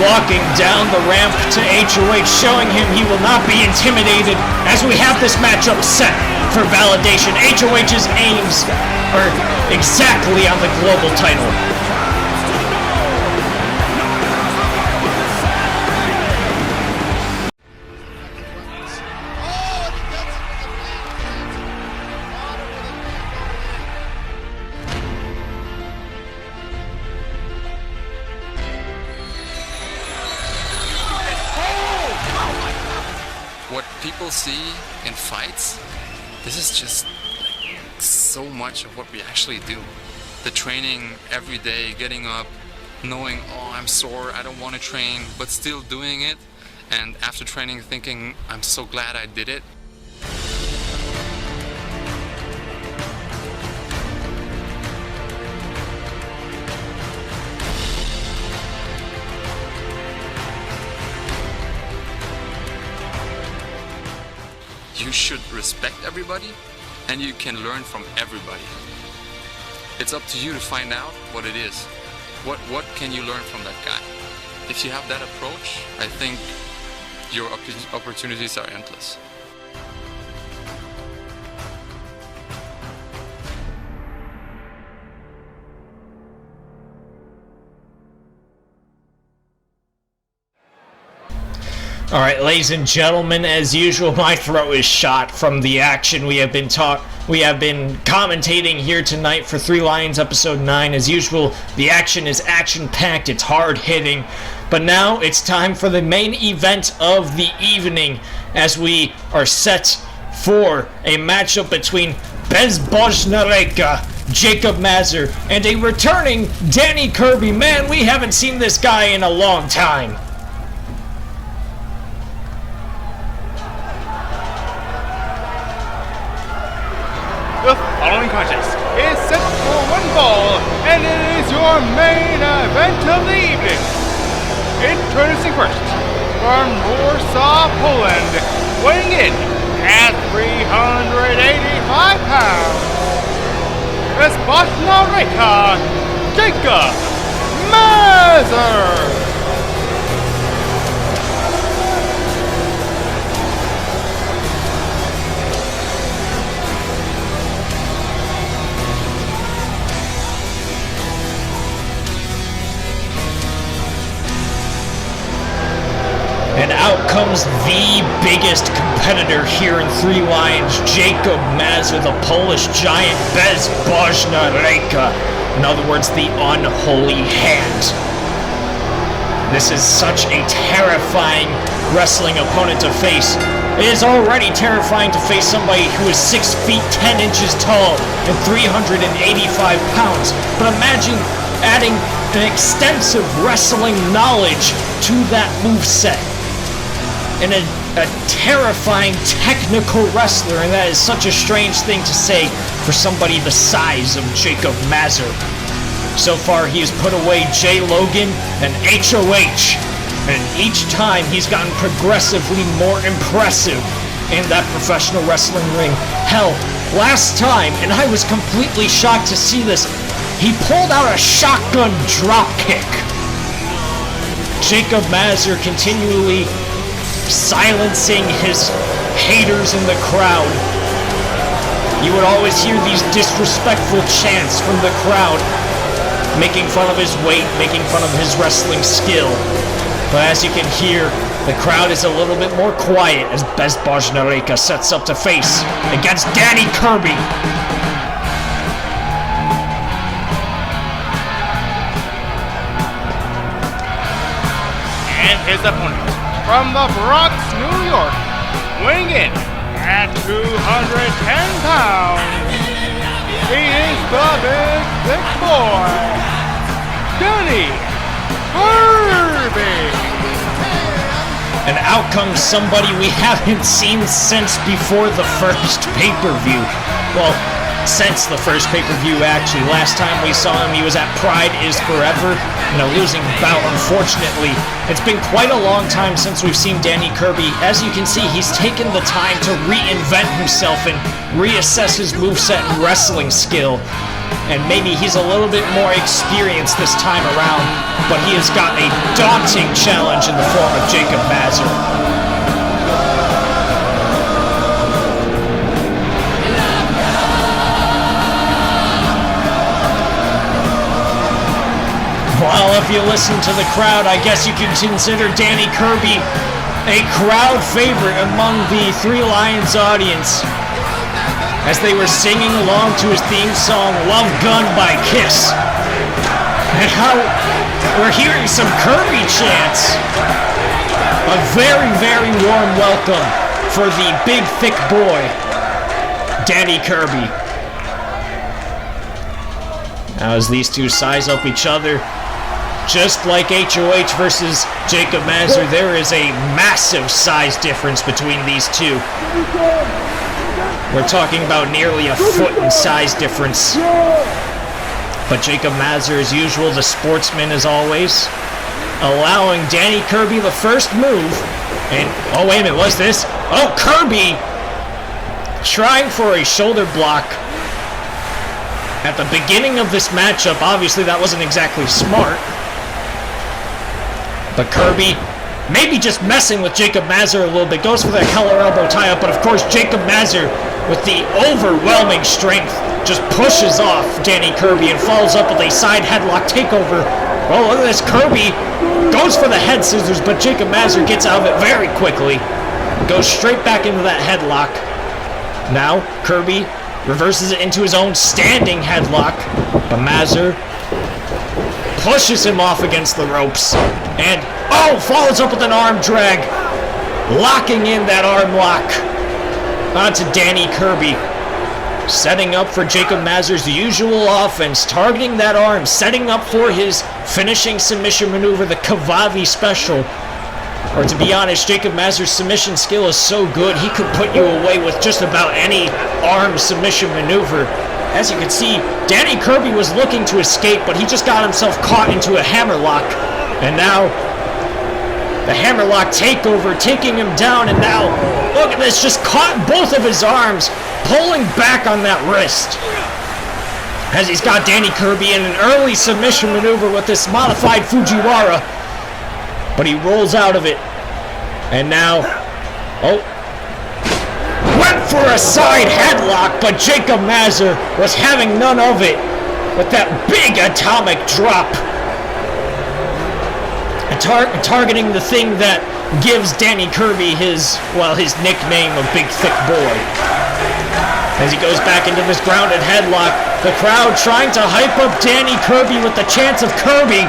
walking down the ramp to HOH, showing him he will not be intimidated as we have this matchup set for validation. HOH's aims are exactly on the global title. What people see in fights, this is just like so much of what we actually do. The training every day, getting up, knowing, oh, I'm sore, I don't want to train, but still doing it. And after training thinking, I'm so glad I did it. You should respect everybody, and you can learn from everybody. It's up to you to find out what it is. What can you learn from that guy? If you have that approach, I think your opportunities are endless. Alright, ladies and gentlemen, as usual, my throat is shot from the action we have been commentating here tonight for 3 Lions episode 9. As usual, the action is action-packed, it's hard-hitting. But now it's time for the main event of the evening, as we are set for a matchup between Bezbojnareka, Jakub Mazur, and a returning Danny Kirby. Man, we haven't seen this guy in a long time. The following contest is set for 1 fall, and it is your main event of the evening. Introducing first, from Warsaw, Poland, weighing in at 385 pounds, Bezbojnareka, Jakub Mazur. And out comes the biggest competitor here in 3 Lions, Jakub Mazur, the Polish giant Bezbojnareka. In other words, the unholy hand. This is such a terrifying wrestling opponent to face. It is already terrifying to face somebody who is 6 feet 10 inches tall and 385 pounds. But imagine adding an extensive wrestling knowledge to that moveset. And a terrifying technical wrestler, and that is such a strange thing to say for somebody the size of Jakub Mazur. So far, he has put away Logan and HOH, and each time he's gotten progressively more impressive in that professional wrestling ring. Hell, last time, and I was completely shocked to see this, he pulled out a shotgun drop kick. Jakub Mazur continually silencing his haters in the crowd. You would always hear these disrespectful chants from the crowd, making fun of his weight, making fun of his wrestling skill. But as you can hear, the crowd is a little bit more quiet as Bezbojnareka sets up to face against Danny Kirby. And his opponent, from the Bronx, New York, weighing in at 210 pounds, he is the big boy, Danny Kirby. And out comes somebody we haven't seen since before the first pay-per-view. Well, since the first pay-per-view, actually. Last time we saw him, he was at Pride is Forever in a losing bout, unfortunately. It's been quite a long time since we've seen Danny Kirby. As you can see, he's taken the time to reinvent himself and reassess his moveset and wrestling skill. And maybe he's a little bit more experienced this time around, but he has got a daunting challenge in the form of Jakub Mazur. Well, if you listen to the crowd, I guess you can consider Danny Kirby a crowd favorite among the Three Lions audience, as they were singing along to his theme song, Love Gun by Kiss. And how we're hearing some Kirby chants. A very, very warm welcome for the big, thick boy, Danny Kirby. Now as these two size up each other, just like HOH versus Jakub Mazur, there is a massive size difference between these two. We're talking about nearly a foot in size difference. But Jakub Mazur, as usual, the sportsman as always, allowing Danny Kirby the first move. And, oh wait a minute, what's this? Oh, Kirby trying for a shoulder block at the beginning of this matchup. Obviously that wasn't exactly smart. But Kirby, maybe just messing with Jakub Mazur a little bit, goes for the collar elbow tie-up, but of course Jakub Mazur, with the overwhelming strength, just pushes off Danny Kirby and follows up with a side headlock takeover. Oh, look at this, Kirby goes for the head scissors, but Jakub Mazur gets out of it very quickly. Goes straight back into that headlock. Now, Kirby reverses it into his own standing headlock, but Mazur pushes him off against the ropes, and oh, follows up with an arm drag, locking in that arm lock onto Danny Kirby, setting up for Jakub Mazur's usual offense, targeting that arm, setting up for his finishing submission maneuver, the Kavavi special. Or to be honest, Jakub Mazur's submission skill is so good, he could put you away with just about any arm submission maneuver. As you can see, Danny Kirby was looking to escape, but he just got himself caught into a hammerlock. And now, the hammerlock takeover, taking him down, and now, look at this, just caught both of his arms, pulling back on that wrist. As he's got Danny Kirby in an early submission maneuver with this modified Fujiwara, but he rolls out of it. And now, oh, went for a side headlock, but Jakub Mazur was having none of it with that big atomic drop. Targeting the thing that gives Danny Kirby his nickname of Big Thick Boy. As he goes back into this grounded headlock, the crowd trying to hype up Danny Kirby with the chants of Kirby.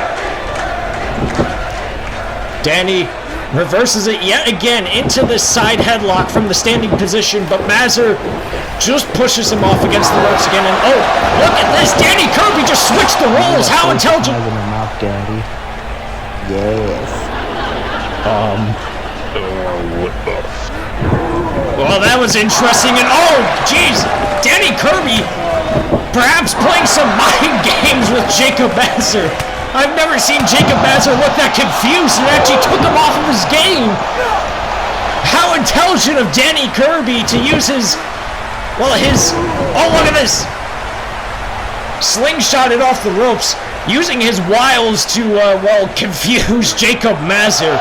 Danny reverses it yet again into this side headlock from the standing position, but Mazur just pushes him off against the ropes again, and oh, look at this, Danny Kirby just switched the roles. How intelligent. Yes. Well, that was interesting, and oh, jeez, Danny Kirby perhaps playing some mind games with Jakub Mazur. I've never seen Jakub Mazur look that confused, and actually took him off of his game. How intelligent of Danny Kirby to use his, oh, look at this. Slingshot it off the ropes, using his wiles to, confuse Jakub Mazur.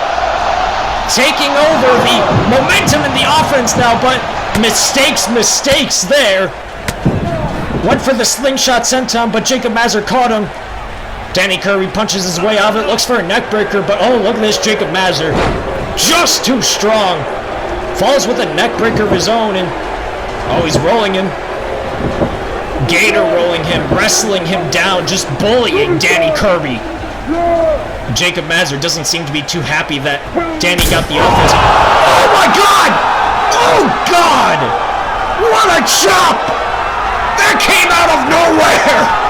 Taking over the momentum in the offense now, but mistakes there. Went for the slingshot senton, but Jakub Mazur caught him. Danny Kirby punches his way out of it, looks for a neck breaker, but oh, look at this, Jakub Mazur. Just too strong. Falls with a neck breaker of his own, and oh, he's rolling him. Gator rolling him, wrestling him down, just bullying Danny Kirby. Jakub Mazur doesn't seem to be too happy that Danny got the offense. Oh my God! Oh God! What a chop! That came out of nowhere!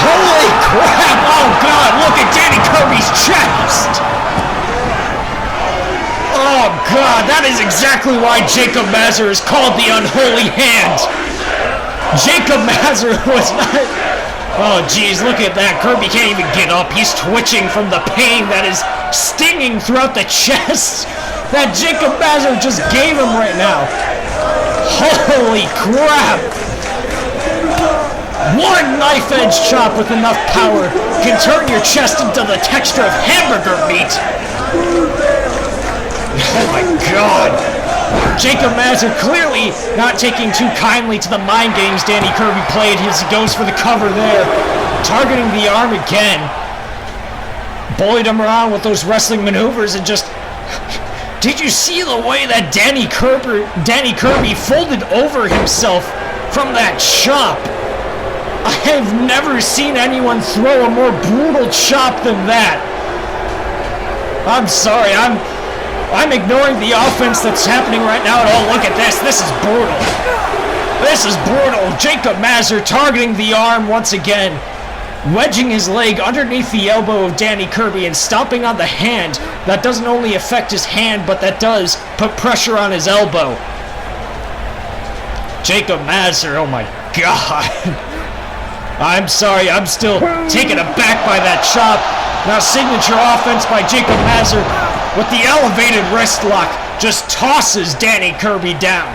Holy crap! Oh God, look at Danny Kirby's chest! Oh, God, that is exactly why Jakub Mazur is called the Unholy Hand. Jakub Mazur was not... Oh, geez, look at that. Kirby can't even get up. He's twitching from the pain that is stinging throughout the chest that Jakub Mazur just gave him right now. Holy crap! One knife-edge chop with enough power can turn your chest into the texture of hamburger meat. Oh my God. Jakub Mazur clearly not taking too kindly to the mind games Danny Kirby played as he goes for the cover there. Targeting the arm again. Bullied him around with those wrestling maneuvers and just... Did you see the way that Danny Kirby folded over himself from that chop? I have never seen anyone throw a more brutal chop than that. I'm sorry, I'm ignoring the offense that's happening right now. Oh, look at this. This is brutal. This is brutal. Jakub Mazur targeting the arm once again. Wedging his leg underneath the elbow of Danny Kirby and stomping on the hand. That doesn't only affect his hand, but that does put pressure on his elbow. Jakub Mazur, oh my God. I'm sorry, I'm still taken aback by that chop. Now signature offense by Jakub Mazur with the elevated wrist lock just tosses Danny Kirby down.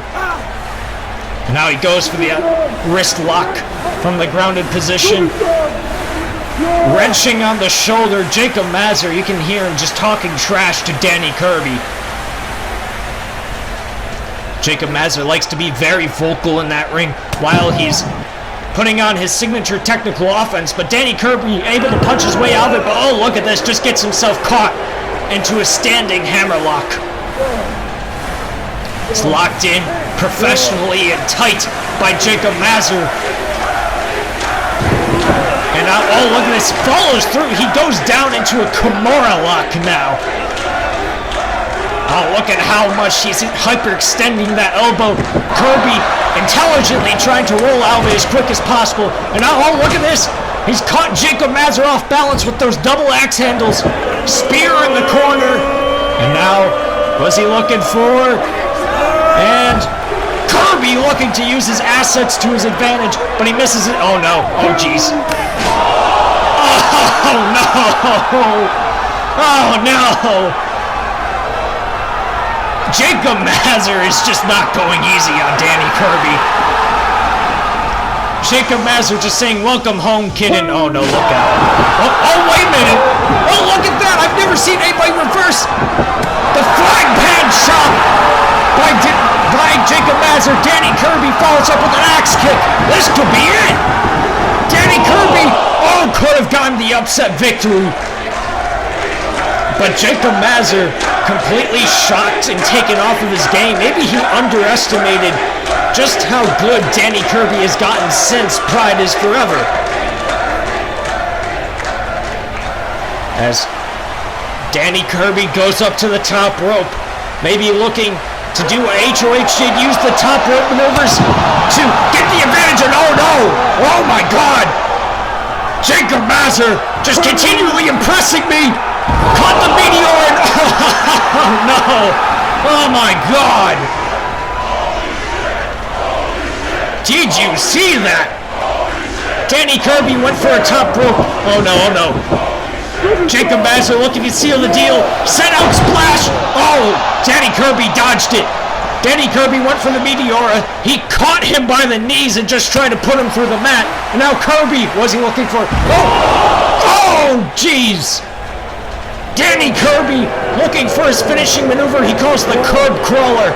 And now he goes for the wrist lock from the grounded position. Wrenching on the shoulder, Jakub Mazur, you can hear him just talking trash to Danny Kirby. Jakub Mazur likes to be very vocal in that ring while he's putting on his signature technical offense, but Danny Kirby able to punch his way out of it, but oh, look at this, just gets himself caught into a standing hammerlock. It's locked in professionally and tight by Jakub Mazur. And now, oh, look at this, follows through. He goes down into a Kimura lock now. Oh, look at how much he's hyperextending that elbow. Kirby intelligently trying to roll out of it as quick as possible. And now, oh, look at this. He's caught Jakub Mazur off balance with those double axe handles. Spear in the corner. And now, what's he looking for? And Kirby looking to use his assets to his advantage, but he misses it. Oh, no. Oh, jeez. Oh, no. Oh, no. Jakub Mazur is just not going easy on Danny Kirby. Jakub Mazur just saying, welcome home, kid, and oh no, look out. Oh, wait a minute. Oh, look at that. I've never seen anybody reverse the frying pan chop by Jakub Mazur. Danny Kirby follows up with an axe kick. This could be it. Danny Kirby, could have gotten the upset victory. But Jakub Mazur completely shocked and taken off of his game. Maybe he underestimated just how good Danny Kirby has gotten since Pride is Forever. As Danny Kirby goes up to the top rope, maybe looking to do what HOH did, use the top rope maneuvers to get the advantage, and oh no! Oh my god! Jakub Mazur just continually impressing me! Caught the meteor and oh no! Oh my god! Did you see that? Danny Kirby went for a top rope. Oh no, oh no. Jakub Mazur looking to seal the deal. Set out splash. Oh, Danny Kirby dodged it. Danny Kirby went for the Meteora. He caught him by the knees and just tried to put him through the mat. And now Kirby, was he looking for? Oh, jeez. Danny Kirby looking for his finishing maneuver. He calls the curb crawler.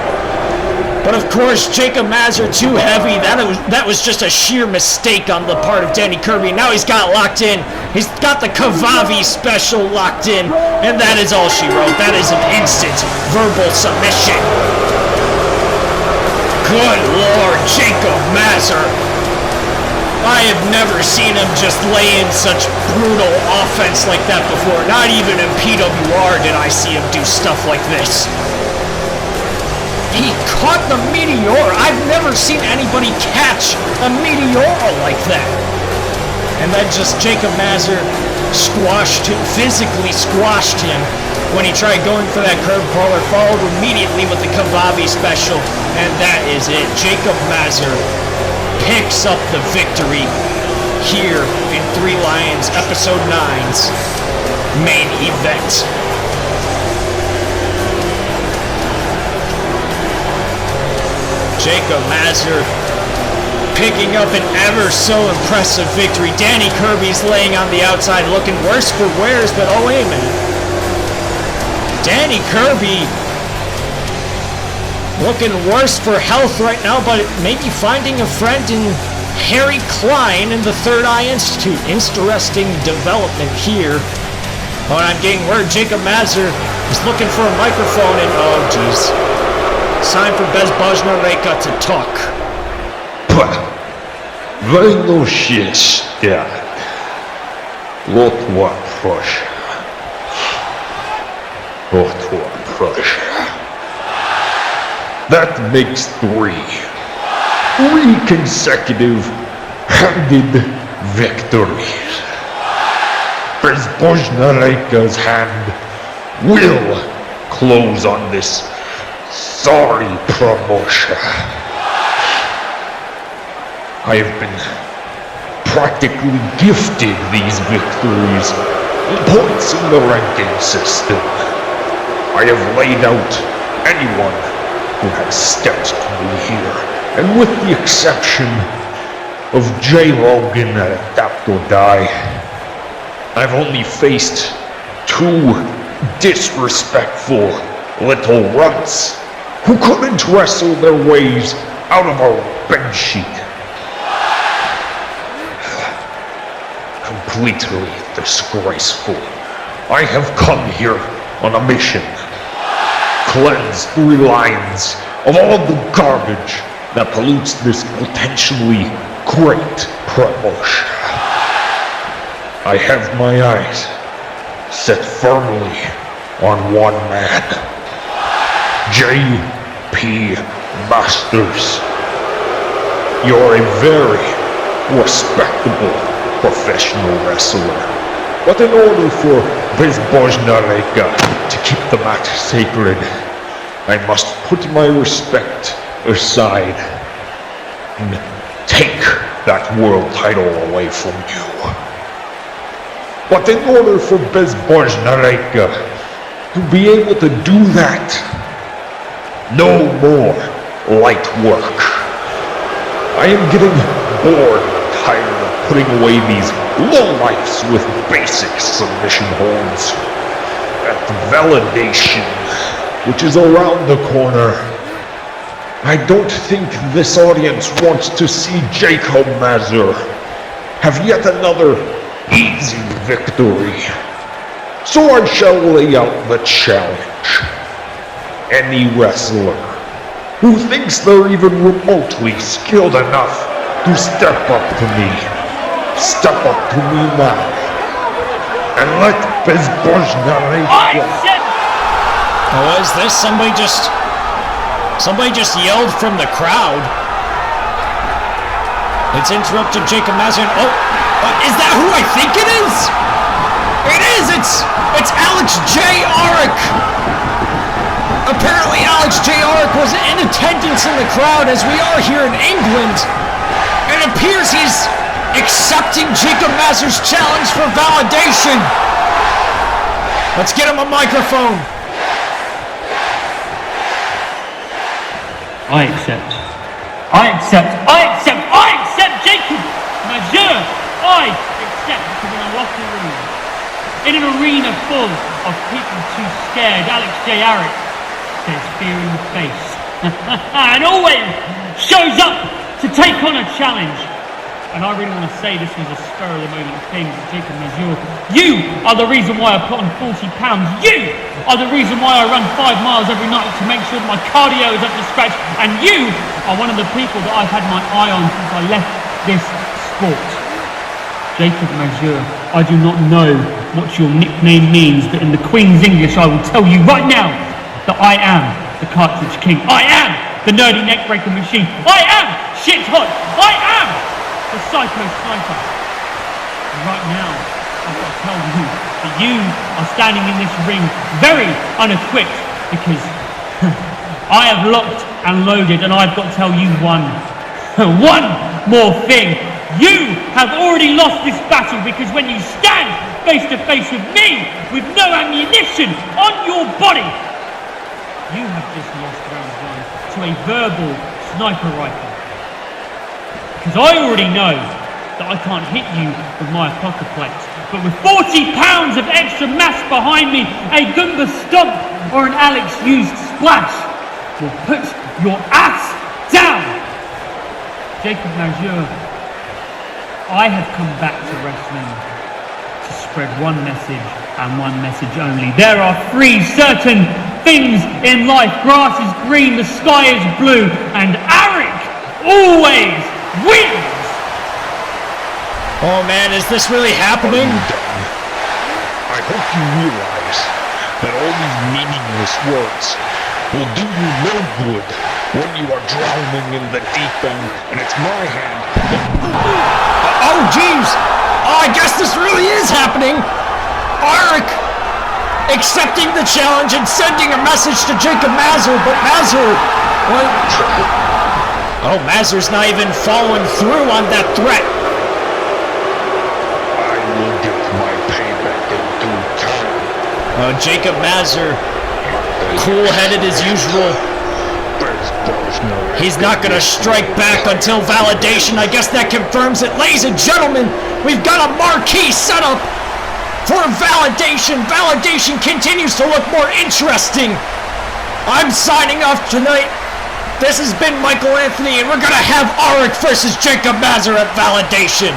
But of course, Jakub Mazur too heavy. That was just a sheer mistake on the part of Danny Kirby. Now he's got locked in. He's got the Kavavi special locked in. And that is all she wrote. That is an instant verbal submission. Good Lord, Jakub Mazur. I have never seen him just lay in such brutal offense like that before. Not even in PWR did I see him do stuff like this. He caught the Meteora. I've never seen anybody catch a Meteora like that. And then just Jakub Mazur squashed him, physically squashed him when he tried going for that curb crawler, followed immediately with the Kababi special, and that is it. Jakub Mazur picks up the victory here in Three Lions Episode 9's main event. Jakub Mazur picking up an ever so impressive victory. Danny Kirby's laying on the outside looking worse for wears, but oh wait a minute. Danny Kirby looking worse for health right now, but maybe finding a friend in Harry Klein in the Third Eye Institute. Interesting development here. Oh, and I'm getting word Jakub Mazur is looking for a microphone, and oh geez. It's time for Bezbozna-Reka to talk. Войну счастья. Вот проще. Вот проще. That makes three consecutive handed victories. Bezbozna-Reka's hand will close on this sorry promotion. I have been practically gifted these victories and points in the ranking system. I have laid out anyone who has stepped to me here, and with the exception of J. Logan at Adapt or Die, I've only faced two disrespectful little runts who couldn't wrestle their ways out of a bed sheet. Completely disgraceful. I have come here on a mission. Cleanse Three Lions of all the garbage that pollutes this potentially great promotion. I have my eyes set firmly on one man. J.P. Masters. You're a very respectable professional wrestler. But in order for Bezbozna-Reka to keep the match sacred, I must put my respect aside and take that world title away from you. But in order for Bezbozna-Reka to be able to do that, no more light work. I am getting bored and tired of putting away these lowlifes with basic submission holds. At validation, which is around the corner, I don't think this audience wants to see Jakub Mazur have yet another easy victory. So I shall lay out the challenge. Any wrestler who thinks they're even remotely skilled enough to step up to me now. And let Bezbozna-Reka. Oh, is this? Somebody just yelled from the crowd. It's interrupted Jakub Mazur. Oh, is that who I think it is? It is! It's Alex J. Arick! Apparently Alex J. Arick was in attendance in the crowd as we are here in England. It appears he's accepting Jakub Mazur's challenge for validation. Let's get him a microphone. I accept Jakub Mazur. I accept, because in a locker room, in an arena full of people too scared, Alex J. Arick says fear in the face and always shows up to take on a challenge. And I really want to say this was a spur of the moment thing for Jakub Mazur. You are the reason why I put on 40 pounds. You are the reason why I run 5 miles every night to make sure that my cardio is up to scratch. And you are one of the people that I've had my eye on since I left this sport. Jakub Mazur, I do not know what your nickname means, but in the Queen's English I will tell you right now that I am the Cartridge King. I am the nerdy neckbreaker machine. I am shit hot. I am the Psycho Sniper. And right now, I've got to tell you that you are standing in this ring very unequipped because I have locked and loaded, and I've got to tell you one more thing. You have already lost this battle because when you stand face to face with me with no ammunition on your body, you have just lost round one to a verbal sniper rifle. Because I already know that I can't hit you with my apocalypse, but with 40 pounds of extra mass behind me, a Goomba stomp or an Alex used splash will put your ass down. Jakub Mazur, I have come back to wrestling to spread one message and one message only. There are three certain things in life. Grass is green, the sky is blue, and Arik always wins! Oh man, is this really happening? I hope you realize that all these meaningless words will do you no good when you are drowning in the deep end, and it's my hand. Oh jeez! Oh, I guess this really is happening! Arik accepting the challenge and sending a message to Jakub Mazur, but Mazur... What? Oh, Mazur's not even following through on that threat. I will get my payback in due time. Jakub Mazur, cool-headed as usual. He's not gonna strike back until validation. I guess that confirms it. Ladies and gentlemen, we've got a marquee setup for validation. Validation continues to look more interesting. I'm signing off tonight. This has been Michael Anthony, and we're gonna have Arik versus Jakub Mazur at validation.